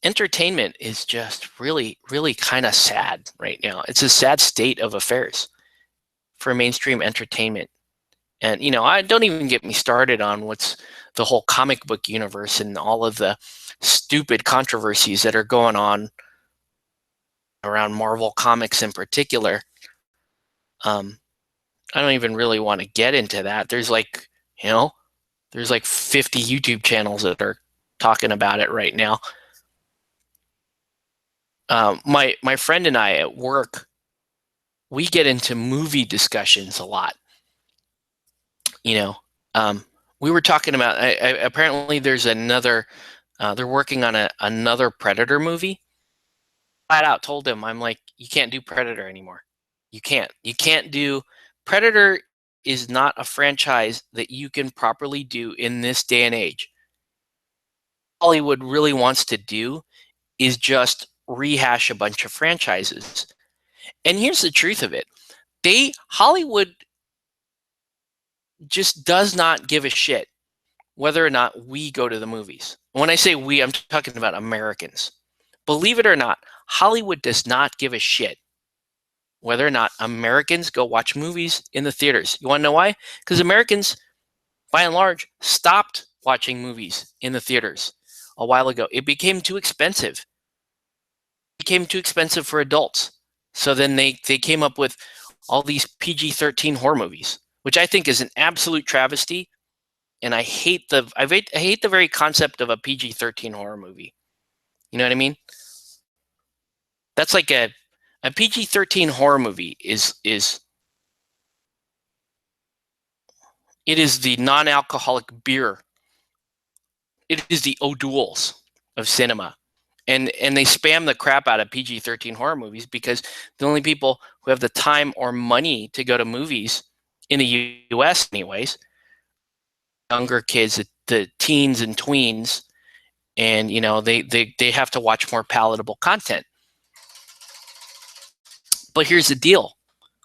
entertainment is just really, really kind of sad right now. It's a sad state of affairs for mainstream entertainment. And I don't even get me started on what's the whole comic book universe and all of the stupid controversies that are going on around Marvel Comics in particular. I don't even really want to get into that. There's like 50 YouTube channels that are talking about it right now. My friend and I at work, we get into movie discussions a lot. We were talking about, apparently there's another, they're working on another Predator movie. Flat out told him, I'm like, you can't do Predator anymore. You can't do Predator. is not a franchise that you can properly do in this day and age. Hollywood really wants to do is just rehash a bunch of franchises. And here's the truth of it. Hollywood just does not give a shit whether or not we go to the movies. When I say we, I'm talking about Americans. Believe it or not, Hollywood does not give a shit whether or not Americans go watch movies in the theaters. You want to know why? Because Americans, by and large, stopped watching movies in the theaters a while ago. It became too expensive. It became too expensive for adults. So then they came up with all these PG-13 horror movies, which I think is an absolute travesty. And I hate the very concept of a PG-13 horror movie. You know what I mean? That's like a PG-13 horror movie is the non-alcoholic beer. It is the O'Douls of cinema. And they spam the crap out of PG-13 horror movies because the only people who have the time or money to go to movies in the US anyways, younger kids, the teens and tweens, and they have to watch more palatable content. But here's the deal.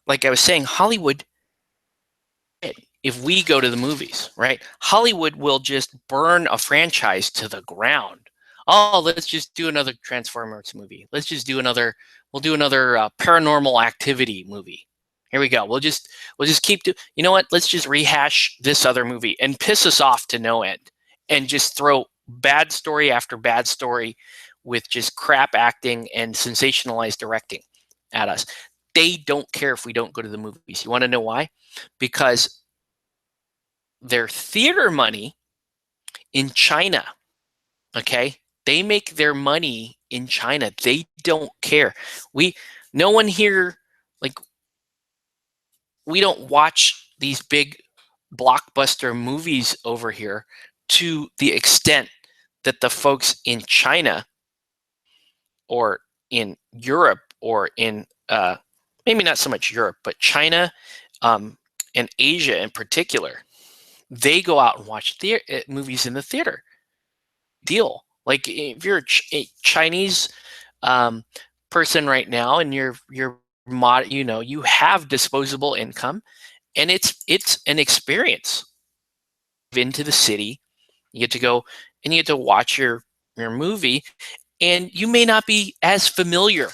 Like I was saying, Hollywood, if we go to the movies, right? Hollywood will just burn a franchise to the ground. Oh, let's just do another Transformers movie. We'll do another Paranormal Activity movie. Here we go. We'll just keep you know what? Let's just rehash this other movie and piss us off to no end and just throw bad story after bad story with just crap acting and sensationalized directing at us. They don't care if we don't go to the movies. You want to know why? Because their theater money in China, okay? They make their money in China. They don't care. No one here, like, we don't watch these big blockbuster movies over here to the extent that the folks in China or in Europe or in maybe not so much Europe, but China and Asia in particular, they go out and watch movies in the theater. Deal. Like if you're a Chinese person right now and you have disposable income, and it's an experience. Into the city, you get to go and you get to watch your movie, and you may not be as familiar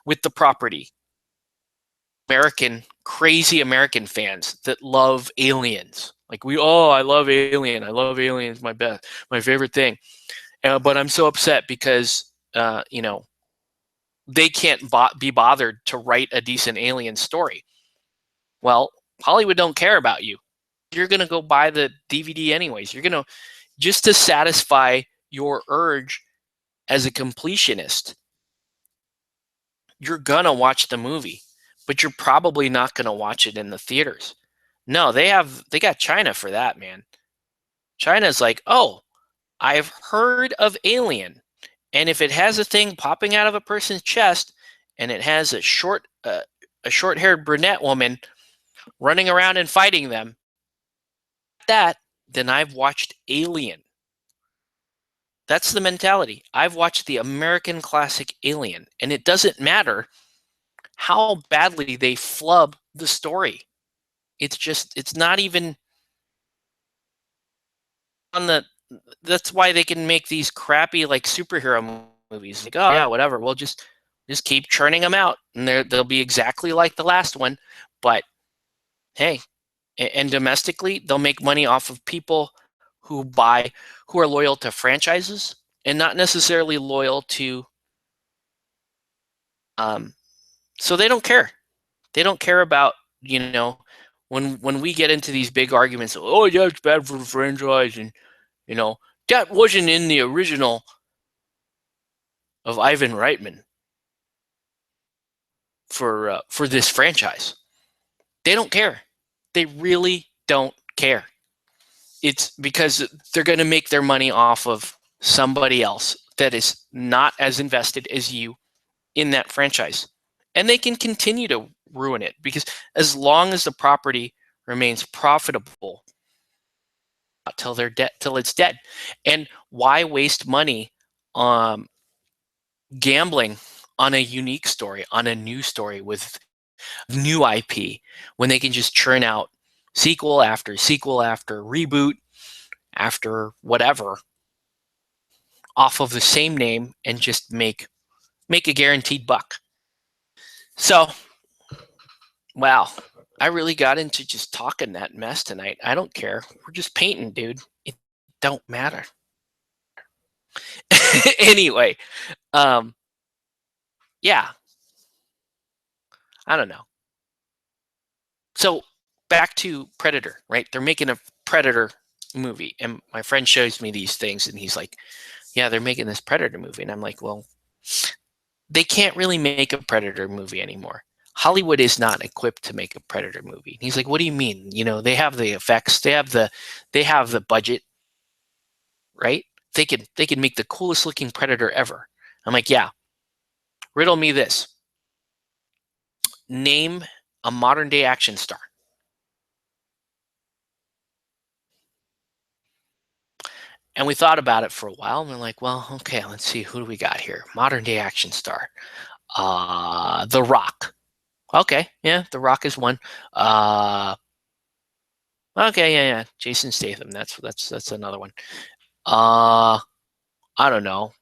with the property. Crazy American fans that love aliens. Like I love Alien. I love Aliens. My favorite thing. But I'm so upset because they can't be bothered to write a decent alien story. Well, Hollywood don't care about you. You're gonna go buy the DVD anyways. You're gonna just to satisfy your urge as a completionist. You're gonna watch the movie, but you're probably not gonna watch it in the theaters. No, they got China for that, man. China's like, oh, I've heard of Alien, and if it has a thing popping out of a person's chest, and it has a short-haired brunette woman running around and fighting them, then I've watched Alien. That's the mentality. I've watched the American classic Alien, and it doesn't matter how badly they flub the story. It's not even on the. That's why they can make these crappy like superhero movies. Like, oh yeah, whatever. We'll just keep churning them out, and they'll be exactly like the last one. But hey, and domestically, they'll make money off of people who are loyal to franchises and not necessarily loyal to. So they don't care. They don't care about when we get into these big arguments. Oh yeah, it's bad for the franchise, and that wasn't in the original of Ivan Reitman for this franchise. They don't care. They really don't care. It's because they're going to make their money off of somebody else that is not as invested as you in that franchise. And they can continue to ruin it because as long as the property remains profitable till they're dead, till it's dead. And why waste money gambling on a unique story, on a new story with new IP, when they can just churn out sequel after sequel after reboot after whatever off of the same name and just make a guaranteed buck. So, wow, I really got into just talking that mess tonight. I don't care. We're just painting, dude. It don't matter. Anyway, yeah, I don't know. So back to Predator, right? They're making a Predator movie, and my friend shows me these things, and he's like, "Yeah, they're making this Predator movie," and I'm like, "Well, they can't really make a Predator movie anymore. Hollywood is not equipped to make a Predator movie." And he's like, "What do you mean? You know, they have the effects, they have the budget, right? They can make the coolest looking Predator ever." I'm like, "Yeah, riddle me this. Name a modern day action star." And we thought about it for a while, and we're like, "Well, okay, let's see, who do we got here? Modern day action star. The Rock. Okay, yeah, The Rock is one. Okay, yeah. Jason Statham. That's another one. I don't know.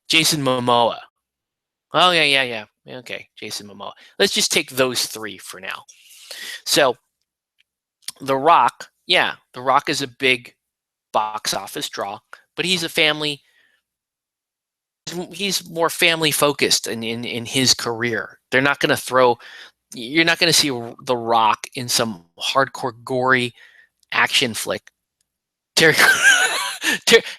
Jason Momoa. Oh yeah. Okay, Jason Momoa. Let's just take those three for now. So The Rock, yeah, The Rock is a big box office draw, but he's a family. He's more family focused in his career. They're not going to throw. You're not going to see The Rock in some hardcore gory action flick. Terry,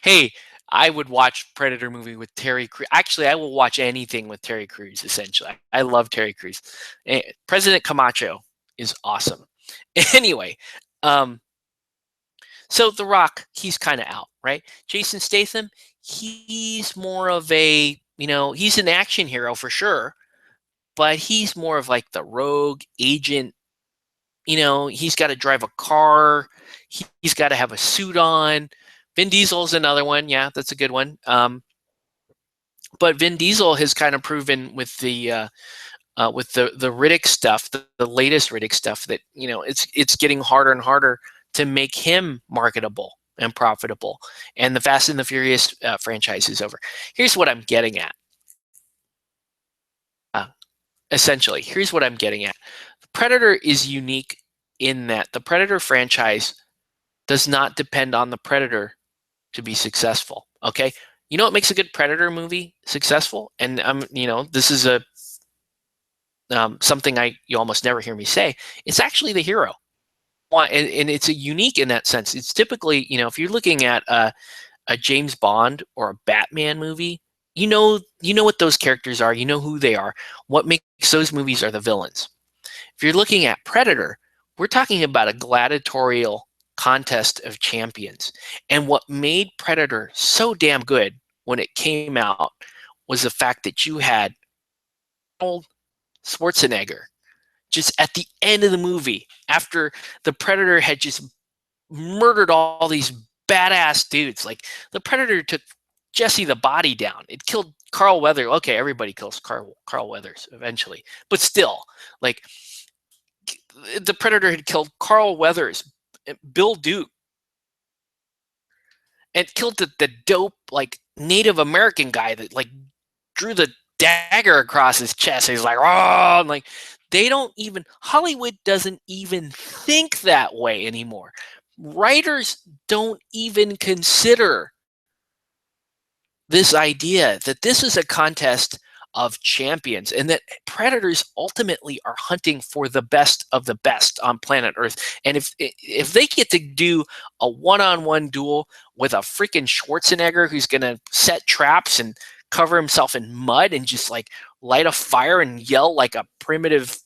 hey, I would watch Predator movie with Terry Crews. Actually, I will watch anything with Terry Crews. Essentially, I love Terry Crews. President Camacho is awesome. Anyway, so The Rock, he's kind of out, right? Jason Statham, he's more of a, he's an action hero for sure, but he's more of like the rogue agent. He's got to drive a car. He's got to have a suit on. Vin Diesel's another one. Yeah, that's a good one. But Vin Diesel has kind of proven with the Riddick stuff, the latest Riddick stuff, that it's getting harder and harder to make him marketable and profitable. And the Fast and the Furious franchise is over. Here's what I'm getting at. Essentially, here's what I'm getting at. Predator is unique in that the Predator franchise does not depend on the Predator to be successful. Okay, you know what makes a good Predator movie successful? And this is a something you almost never hear me say. It's actually the hero. And it's a unique in that sense. It's typically, if you're looking at a James Bond or a Batman movie, you know what those characters are. You know who they are. What makes those movies are the villains. If you're looking at Predator, we're talking about a gladiatorial contest of champions. And what made Predator so damn good when it came out was the fact that you had Arnold Schwarzenegger just at the end of the movie, after the Predator had just murdered all these badass dudes. Like, the Predator took Jesse the Body down. It killed Carl Weathers. Okay, everybody kills Carl Weathers eventually, but still, like, the Predator had killed Carl Weathers, Bill Duke, and killed the dope, like, Native American guy that, like, drew the dagger across his chest. He's like, oh, and, like, Hollywood doesn't even think that way anymore. Writers don't even consider this idea that this is a contest of champions and that predators ultimately are hunting for the best of the best on planet Earth. And if they get to do a one-on-one duel with a freaking Schwarzenegger who's going to set traps and cover himself in mud and just like light a fire and yell like a primitive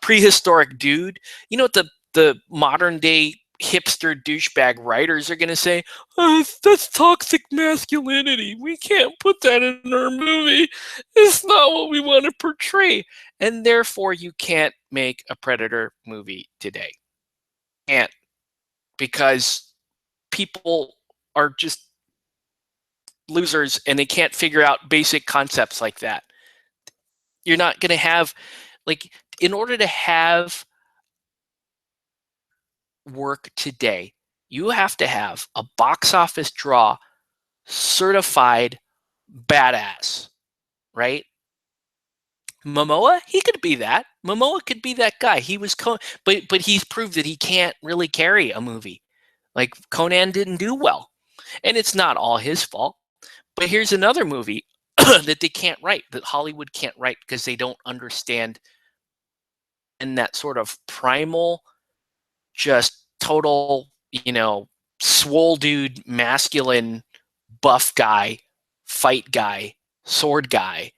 prehistoric dude, you know what the modern day hipster douchebag writers are going to say? Oh, that's toxic masculinity. We can't put that in our movie. It's not what we want to portray. And therefore, you can't make a Predator movie today. can't, because people are just losers and they can't figure out basic concepts like that. You're not going to have, like, in order to have work today, you have to have a box office draw certified badass, right? Momoa, he could be that. Momoa could be that guy. He was but he's proved that he can't really carry a movie. Like, Conan didn't do well, and it's not all his fault. But here's another movie that they can't write, that Hollywood can't write, because they don't understand, and that sort of primal, just total, swole dude, masculine, buff guy, fight guy, sword guy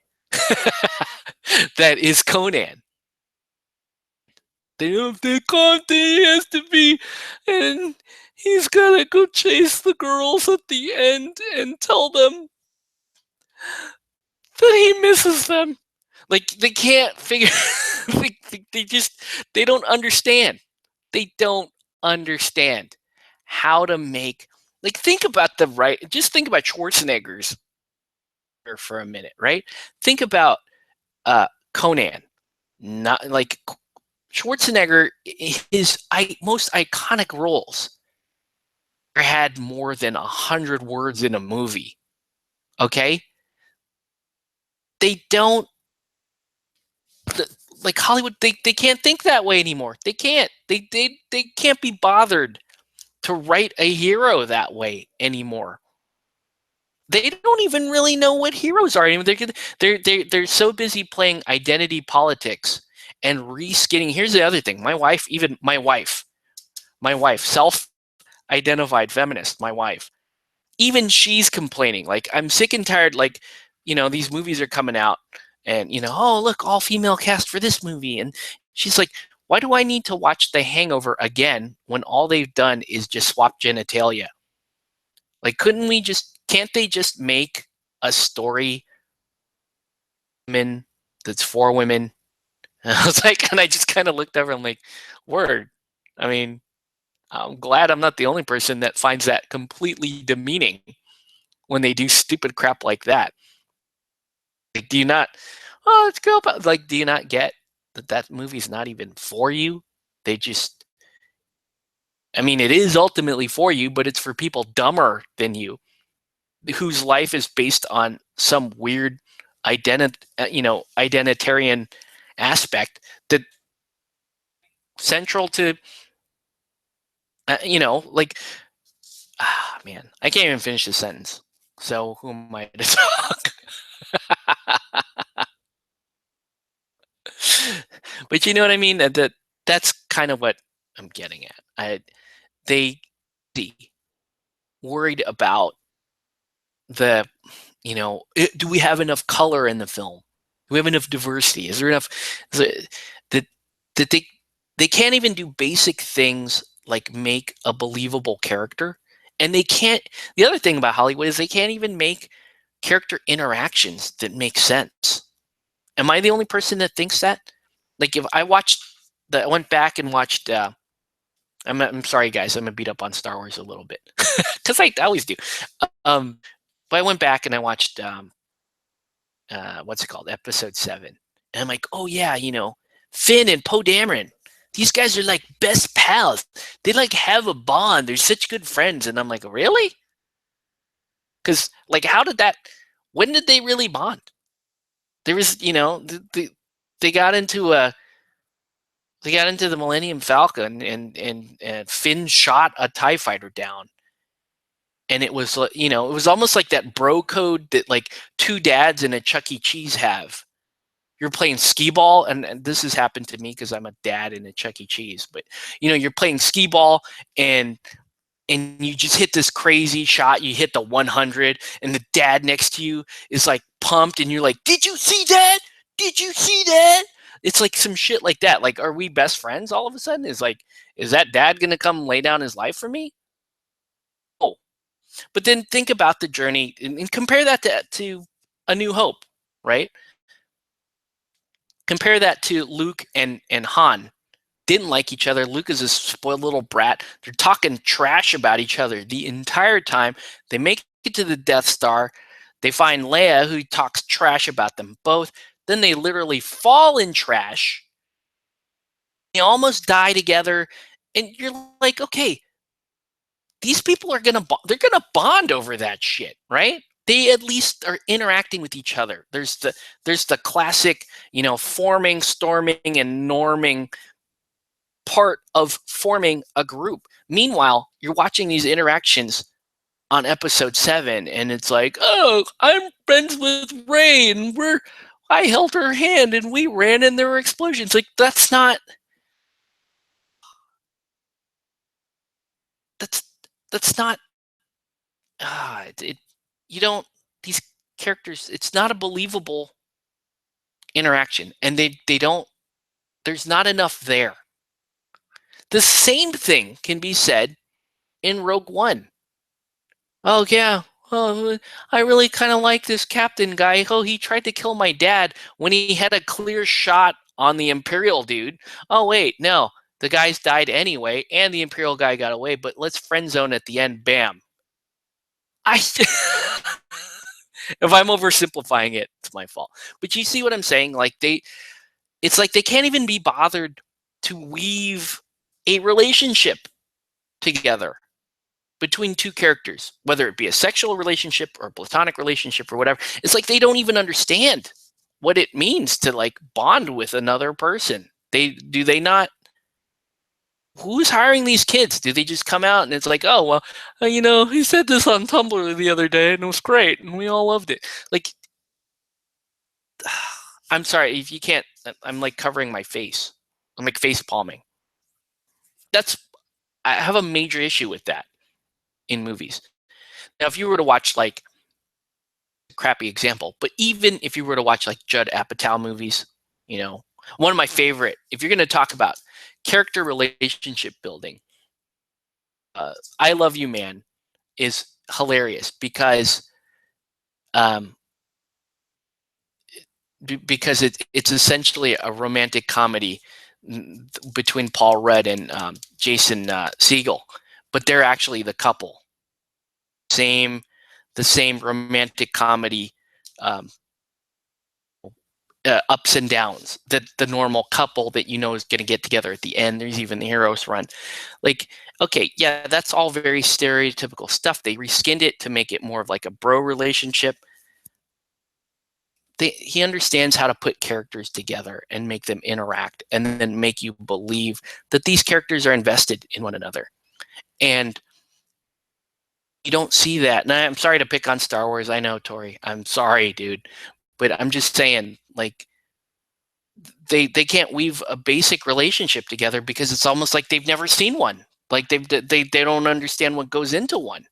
that is Conan. They can't, he has to be, and he's gotta go chase the girls at the end and tell them that he misses them. Like, they can't figure, they don't understand. They don't understand how to make, like, think about Schwarzenegger's for a minute, right? Think about Conan. Not like Schwarzenegger, his most iconic roles had more than 100 words in a movie. Okay? They don't, like, Hollywood, they can't think that way anymore. They can't. They can't be bothered to write a hero that way anymore. They don't even really know what heroes are anymore. They're so busy playing identity politics and reskinning. Here's the other thing. My wife, self-identified feminist, my wife, even she's complaining. Like, I'm sick and tired. Like, these movies are coming out, and oh, look, all female cast for this movie, and she's like, why do I need to watch The Hangover again when all they've done is just swap genitalia? Like, can't they just make a story that's for women? And I was like, and I just kind of looked over and I'm like, word. I mean, I'm glad I'm not the only person that finds that completely demeaning when they do stupid crap like that. Like, do you not, let's go about, like, do you not get that movie's not even for you? They just, I mean, it is ultimately for you, but it's for people dumber than you, whose life is based on some weird identitarian aspect that central to, like, man, I can't even finish the sentence. So who am I to talk? But you know what I mean? That's kind of what I'm getting at. They worried about the, do we have enough color in the film? Do we have enough diversity? Is there enough that that they can't even do basic things like make a believable character? And they can't, the other thing about Hollywood is they can't even make character interactions that make sense. Am I the only person that thinks that? Like, if I went back and watched, I'm sorry guys, I'm gonna beat up on Star Wars a little bit because I always do. But I went back and I watched, what's it called, Episode 7, and I'm like, oh yeah, Finn and Poe Dameron, these guys are like best pals. They like have a bond. They're such good friends, and I'm like, really? Because, like, when did they really bond? There was, they got into the Millennium Falcon, and Finn shot a TIE fighter down. And it was, it was almost like that bro code that, like, two dads in a Chuck E. Cheese have. You're playing skee ball, and this has happened to me because I'm a dad in a Chuck E. Cheese. But, you're playing skee ball, and you just hit this crazy shot. You hit the 100, and the dad next to you is, like, pumped, and you're like, did you see that? Did you see that? It's like some shit like that. Like, are we best friends all of a sudden? Is that dad going to come lay down his life for me? Oh. But then think about the journey and compare that to A New Hope, right? Compare that to Luke and Han didn't like each other. Luke is a spoiled little brat. They're talking trash about each other the entire time. They make it to the Death Star. They find Leia, who talks trash about them both. Then they literally fall in trash. They almost die together. And you're like, okay, these people are they're gonna bond over that shit, right? They at least are interacting with each other. There's the classic, forming, storming, and norming part of forming a group. Meanwhile, you're watching these interactions on episode 7, and it's like, oh, I'm friends with Rey, and I held her hand, and we ran, and there were explosions. Like, that's not you don't these characters. It's not a believable interaction, and they don't. There's not enough there. The same thing can be said in Rogue One. Oh yeah. Oh, I really kind of like this captain guy. Oh, he tried to kill my dad when he had a clear shot on the Imperial dude. Oh wait, no, the guys died anyway, and the Imperial guy got away. But let's friend zone at the end. Bam. If I'm oversimplifying it, it's my fault. But you see what I'm saying? Like it's like they can't even be bothered to weave a relationship together between two characters, whether it be a sexual relationship or a platonic relationship or whatever. It's like they don't even understand what it means to like bond with another person. Do they not? Who's hiring these kids? Do they just come out and it's like, oh well, he said this on Tumblr the other day and it was great and we all loved it. Like, I'm sorry if you can't. I'm like covering my face. I'm like face palming. I have a major issue with that in movies. Now, if you were to watch like a crappy example, but even if you were to watch like Judd Apatow movies, one of my favorite, if you're going to talk about character relationship building, I Love You Man is hilarious because it's essentially a romantic comedy between Paul Rudd and Jason Segel, but they're actually the couple. The same romantic comedy ups and downs that the normal couple that is going to get together at the end. There's even the hero's run. Like, okay, yeah, that's all very stereotypical stuff. They reskinned it to make it more of like a bro relationship. He understands how to put characters together and make them interact and then make you believe that these characters are invested in one another. And you don't see that. And I'm sorry to pick on Star Wars. I know, Tori. I'm sorry, dude. But I'm just saying, like, they can't weave a basic relationship together because it's almost like they've never seen one. Like they don't understand what goes into one.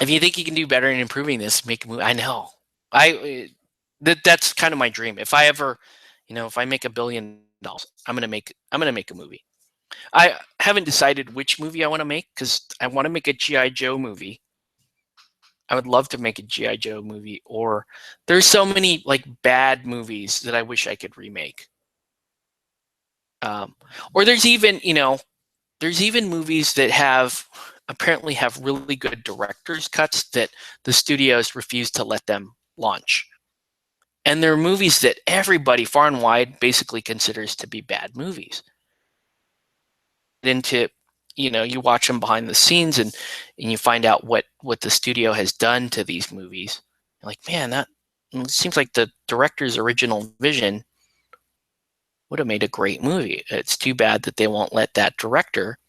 If you think you can do better in improving this, make a movie. I know. That's kind of my dream. If I ever, if I make $1 billion, I'm gonna make a movie. I haven't decided which movie I want to make because I want to make a G.I. Joe movie. I would love to make a G.I. Joe movie, or there's so many like bad movies that I wish I could remake. Or there's even movies that apparently have really good director's cuts that the studios refuse to let them launch. And there are movies that everybody far and wide basically considers to be bad movies. You watch them behind the scenes and you find out what the studio has done to these movies. You're like, man, that seems like the director's original vision would have made a great movie. It's too bad that they won't let that director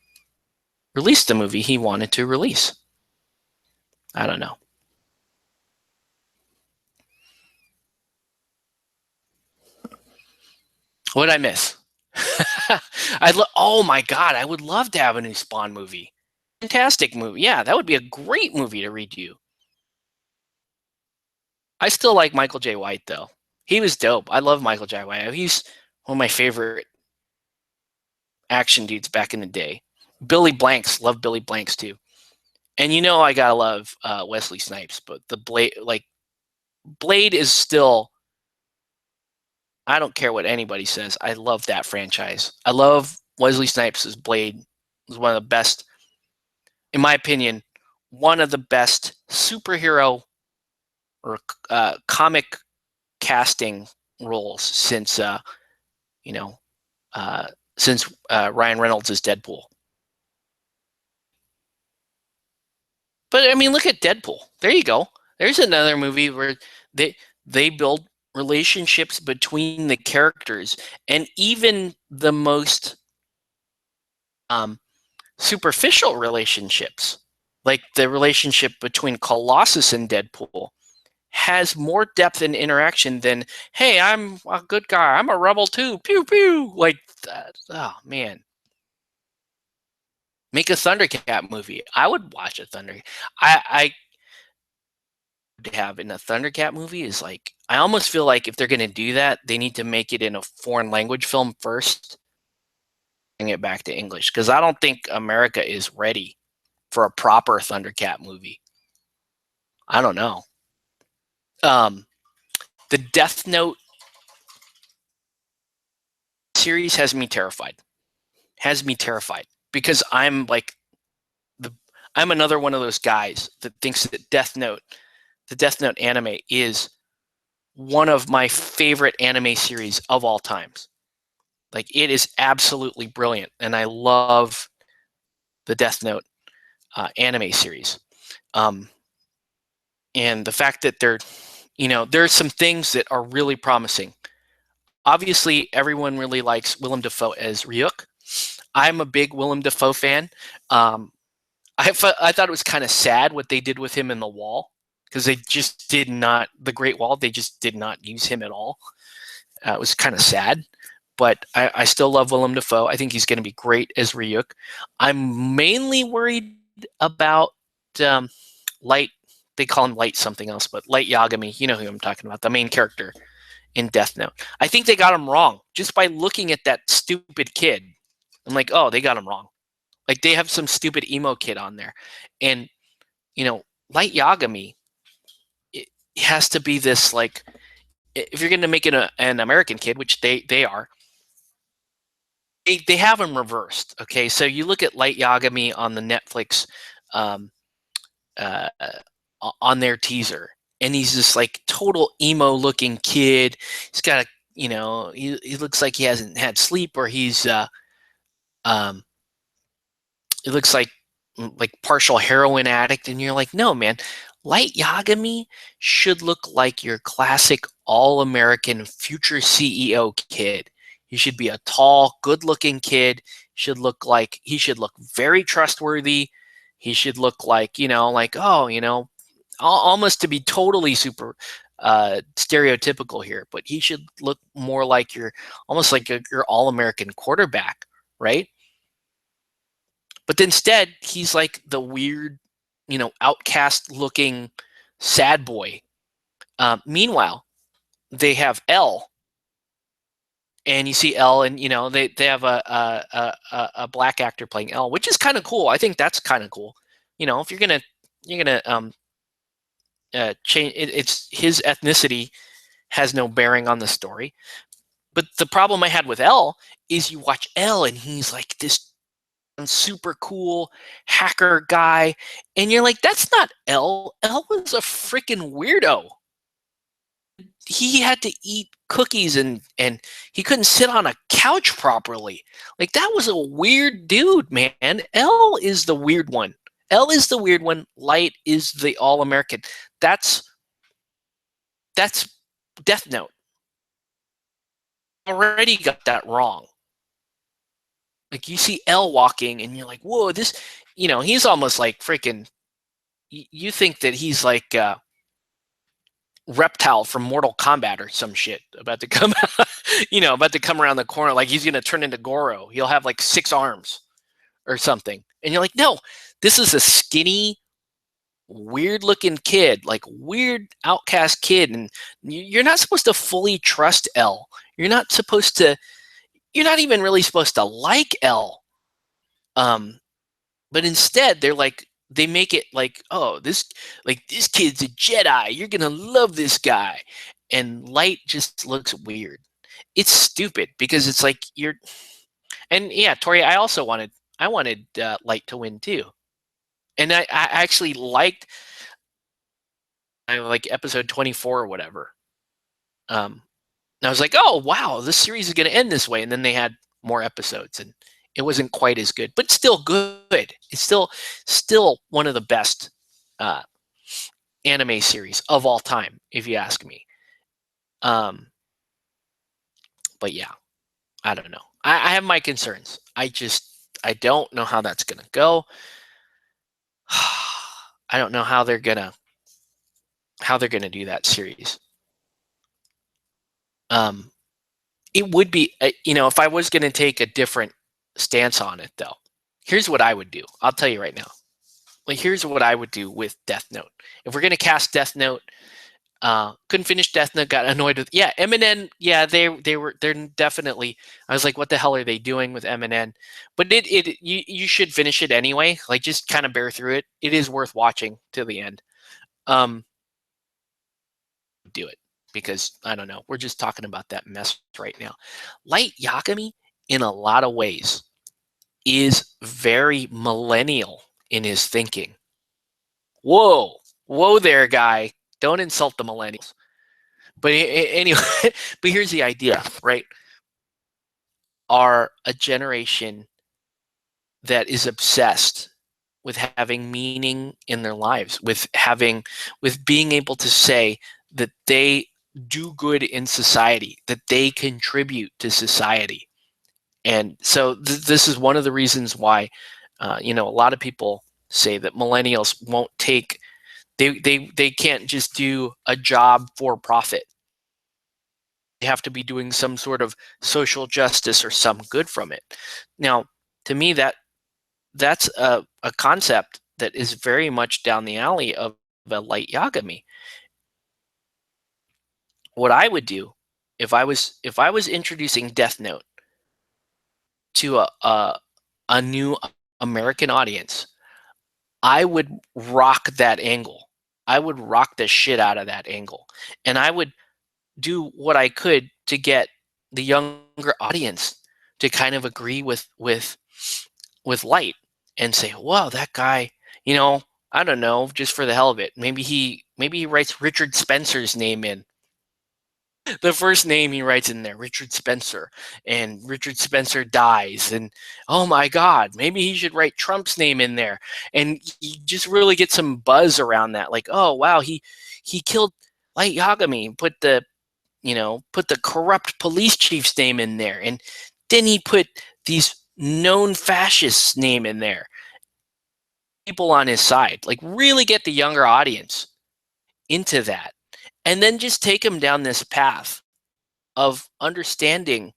release the movie he wanted to release. I don't know. What did I miss? Oh my God, I would love to have a new Spawn movie. Fantastic movie. Yeah, that would be a great movie to read you. I still like Michael J. White, though. He was dope. I love Michael J. White. He's one of my favorite action dudes back in the day. Billy Blanks. Love Billy Blanks, too. And I gotta love Wesley Snipes, but the Blade is still, I don't care what anybody says. I love that franchise. I love Wesley Snipes as Blade. Is one of the best, in my opinion, one of the best superhero or comic casting roles you know uh, since Ryan Reynolds is Deadpool. But I mean, look at Deadpool. There you go. There's another movie where they build relationships between the characters, and even the most um, superficial relationships, like the relationship between Colossus and Deadpool, has more depth and interaction than, hey, I'm a good guy, I'm a rebel too, pew pew, like that. Oh man, make a Thundercat movie. I would watch a Thunder. I would have in a Thundercat movie is like, I almost feel like if they're gonna do that, they need to make it in a foreign language film first, bring it back to English, because I don't think America is ready for a proper Thundercat movie. I don't know. Um, the Death Note series has me terrified. Has me terrified because I'm like I'm another one of those guys that thinks that the Death Note anime is one of my favorite anime series of all times. Like it is absolutely brilliant, and I love the Death Note anime series. And the fact that there's some things that are really promising. Obviously, everyone really likes Willem Dafoe as Ryuk. I'm a big Willem Dafoe fan. I thought it was kind of sad what they did with him in The Wall, because they just did not, the Great Wall, they just did not use him at all. It was kind of sad, but I still love Willem Dafoe. I think he's going to be great as Ryuk. I'm mainly worried about Light. They call him Light something else, but Light Yagami. You know who I'm talking about, the main character in Death Note. I think they got him wrong just by looking at that stupid kid. I'm like, oh, they got him wrong. Like they have some stupid emo kid on there, and Light Yagami, it has to be this, like, if you're going to make it an American kid, which they are, they have him reversed. Okay, so you look at Light Yagami on the Netflix, uh, on their teaser, and he's this like total emo looking kid. He's got he looks like he hasn't had sleep, or he's um it looks like partial heroin addict, and you're like, no man, Light Yagami should look like your classic all-American future CEO kid. He should be a tall, good-looking kid. He should look very trustworthy. He should look like, almost, to be totally super stereotypical here, but he should look more like almost like your all-American quarterback, right? But instead, he's like the weird, outcast looking sad boy. Meanwhile, they have L, and you see L, and they have a black actor playing L, which is kind of cool. I think that's kind of cool. If you're gonna change it, it's his ethnicity has no bearing on the story. But the problem I had with L is you watch L, and he's like this super cool hacker guy, and you're like, that's not L. L was a freaking weirdo. He had to eat cookies, and he couldn't sit on a couch properly. Like, that was a weird dude, man. L is the weird one. L is the weird one. Light is the all-American. That's Death Note. Already got that wrong. Like, you see L walking, and you're like, whoa, this, he's almost like freaking, you think that he's like Reptile from Mortal Kombat or some shit about to come, about to come around the corner. Like, he's going to turn into Goro. He'll have like 6 arms or something. And you're like, no, this is a skinny, weird looking kid, like weird outcast kid. And you're not supposed to fully trust L. You're not even really supposed to like L. But instead they make it like, oh, this kid's a Jedi. You're going to love this guy. And Light just looks weird. it's stupid because it's like you're and yeah, Tori, I wanted Light to win too. And I actually liked like episode 24 or whatever. Um and I was like, "Oh, wow, this series is going to end this way." And then they had more episodes and it wasn't quite as good, but still good. It's still one of the best uh anime series of all time if you ask me. Um but yeah, I don't know. I have my concerns. I don't know how that's gonna go. I don't know how they're gonna do that series. Um, it would be, if I was gonna take a different stance on it, though. Here's what I would do. I'll tell you right now. Like, here's what I would do with Death Note. If we're gonna cast Death Note, couldn't finish Death Note. Got annoyed with Eminem. Yeah, they're definitely. I was like, what the hell are they doing with Eminem? But you should finish it anyway. Like just kind of bear through it. It is worth watching to the end. Um, do it because I don't know. We're just talking about that mess right now. Light Yagami, in a lot of ways, is very millennial in his thinking. Whoa, whoa there, guy! Don't insult the millennials. But anyway, but here's the idea, right? Are a generation that is obsessed with having meaning in their lives, with being able to say that they do good in society, that they contribute to society. And so this is one of the reasons why, a lot of people say that millennials won't take, they can't just do a job for profit. They have to be doing some sort of social justice or some good from it. Now, to me, that's a concept that is very much down the alley of a Light Yagami. What I would do if I was introducing Death Note to a new American audience, I would rock that angle. I would rock the shit out of that angle, and I would do what I could to get the younger audience to kind of agree with Light and say, "Wow, that guy, I don't know, just for the hell of it. Maybe he writes Richard Spencer's name in. The first name he writes in there, Richard Spencer, and Richard Spencer dies, and oh my God, maybe he should write Trump's name in there, and you just really get some buzz around that, like, oh wow, he killed Light Yagami, put the corrupt police chief's name in there, and then he put these known fascists' name in there, people on his side, like really get the younger audience into that, and then just take them down this path of understanding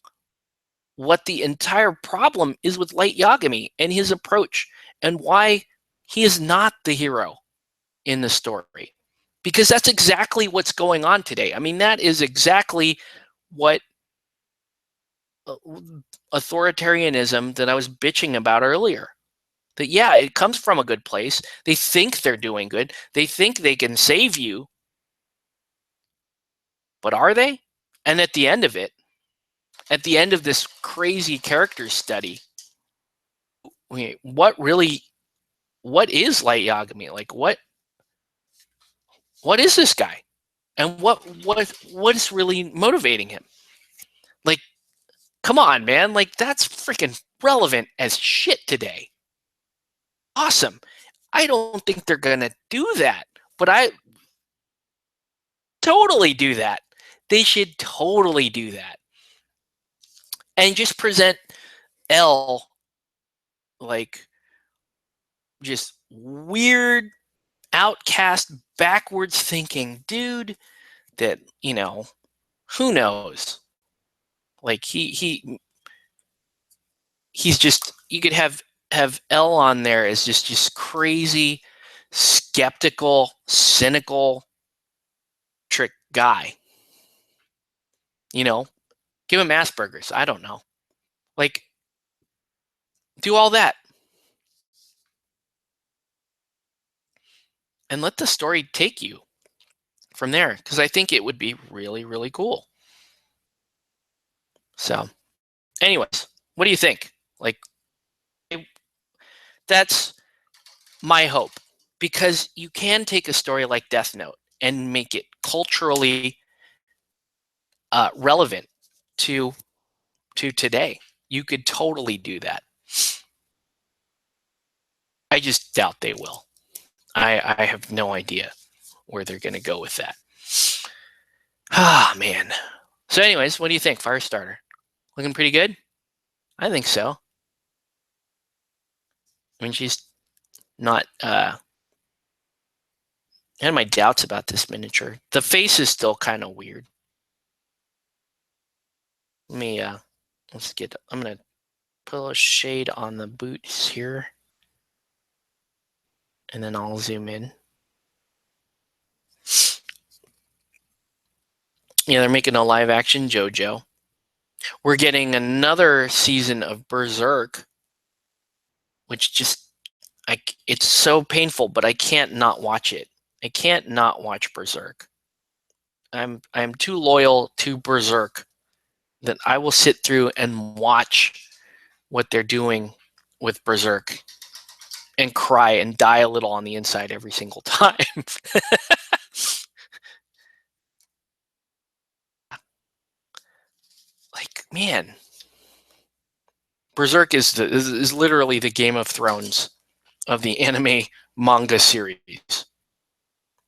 what the entire problem is with Light Yagami and his approach and why he is not the hero in the story. Because that's exactly what's going on today. I mean, that is exactly what uh, authoritarianism that I was bitching about earlier. That, yeah, it comes from a good place. They think they're doing good. They think they can save you. But are they? And at the end of this crazy character study, what is Light Yagami? Like what is this guy? And what is really motivating him? Like, come on, man. Like that's freaking relevant as shit today. Awesome. I don't think they're gonna do that, but I totally do that. They should totally do that. And just present L like just weird, outcast, backwards thinking dude that, who knows? Like he's just, you could have L on there as just crazy, skeptical, cynical trick guy. Give him Asperger's. I don't know. Like, do all that and let the story take you from there because I think it would be really, really cool. So, anyways, what do you think? Like, that's my hope, because you can take a story like Death Note and make it culturally relevant to today. You could totally do that. I just doubt they will. I have no idea where they're going to go with that. Ah, man. So, anyways, what do you think, Firestarter? Looking pretty good? I think so. I mean, she's not. I had my doubts about this miniature. The face is still kind of weird. Let me. Let's get. I'm gonna put a shade on the boots here, and then I'll zoom in. Yeah, they're making a live action JoJo. We're getting another season of Berserk, which just it's so painful, but I can't not watch it. I can't not watch Berserk. I'm too loyal to Berserk that I will sit through and watch what they're doing with Berserk and cry and die a little on the inside every single time. Like, man, Berserk is literally the Game of Thrones of the anime manga series.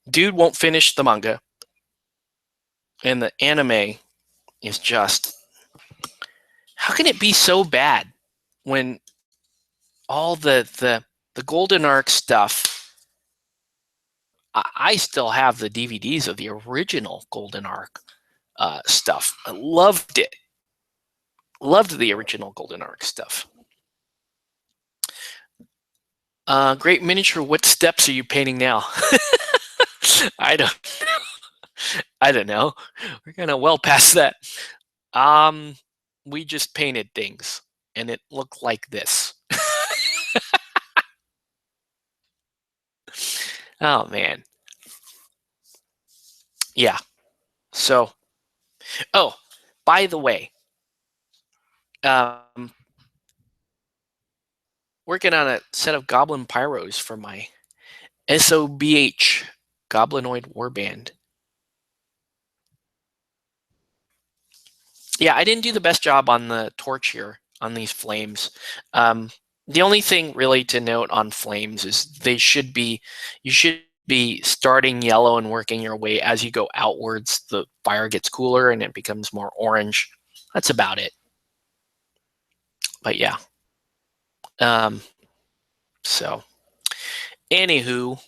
Dude won't finish the manga, and the anime is just, how can it be so bad when all the Golden Arc stuff? I still have the DVDs of the original Golden Arc stuff. I loved it. Loved the original Golden Arc stuff. Great miniature. What steps are you painting now? I don't know. We're kind of well past that. We just painted things, and it looked like this. Oh man. Yeah. So, oh, by the way, working on a set of Goblin Pyros for my SOBH Goblinoid Warband. Yeah, I didn't do the best job on the torch here on these flames. The only thing really to note on flames is you should be starting yellow and working your way as you go outwards. The fire gets cooler and it becomes more orange. That's about it. But yeah. So, anywho,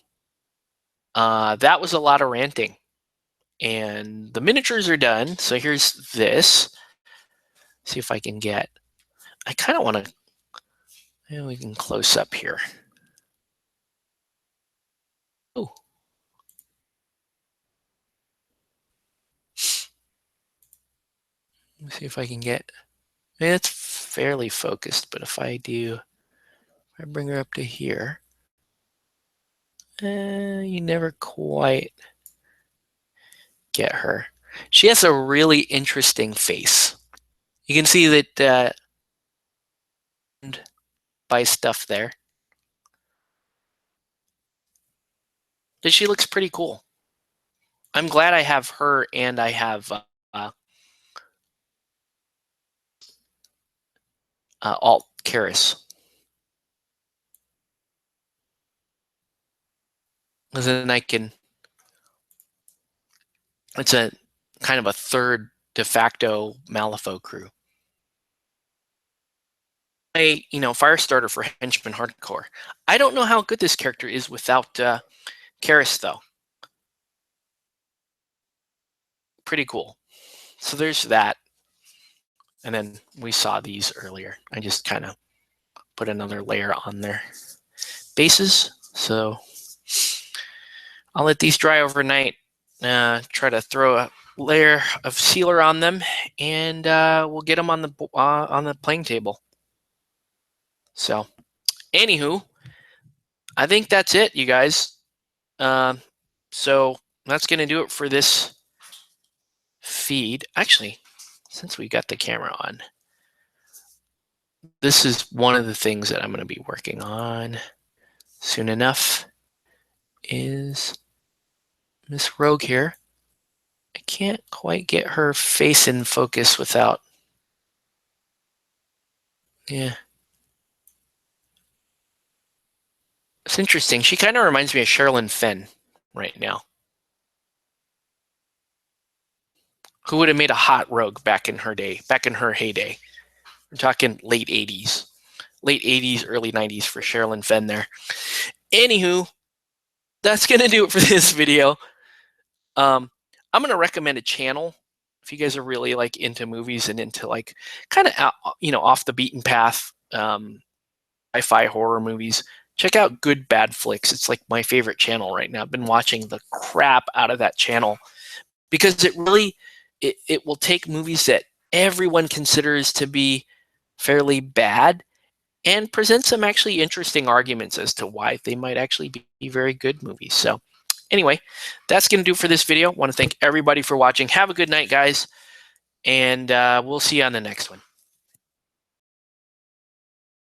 that was a lot of ranting. And the miniatures are done. So here's this. See if I can get. I kind of want to. Maybe we can close up here. Oh. Let me see if I can get. I mean, it's fairly focused, but if I bring her up to here, you never quite get her. She has a really interesting face. You can see that by stuff there. But she looks pretty cool. I'm glad I have her, and I have Alt Karis. Because then I can. It's a kind of a third de facto Malifaux crew. Firestarter for Henchman Hardcore. I don't know how good this character is without Karis, though. Pretty cool. So there's that. And then we saw these earlier. I just kind of put another layer on their bases. So I'll let these dry overnight. Try to throw a layer of sealer on them, and we'll get them on the playing table. So, anywho, I think that's it, you guys. So that's going to do it for this feed. Actually, since we got the camera on, this is one of the things that I'm going to be working on soon enough is Miss Rogue here. I can't quite get her face in focus without, yeah. It's interesting. She kind of reminds me of Sherilyn Fenn right now. Who would have made a hot Rogue back in her day, back in her heyday? We're talking late 80s. Late 80s, early 90s for Sherilyn Fenn there. Anywho, that's going to do it for this video. I'm going to recommend a channel if you guys are really like into movies and into like kind of, off the beaten path sci-fi horror movies. Check out Good Bad Flicks. It's like my favorite channel right now. I've been watching the crap out of that channel because it really, it will take movies that everyone considers to be fairly bad and present some actually interesting arguments as to why they might actually be very good movies. So anyway, that's going to do for this video. I want to thank everybody for watching. Have a good night, guys, and we'll see you on the next one.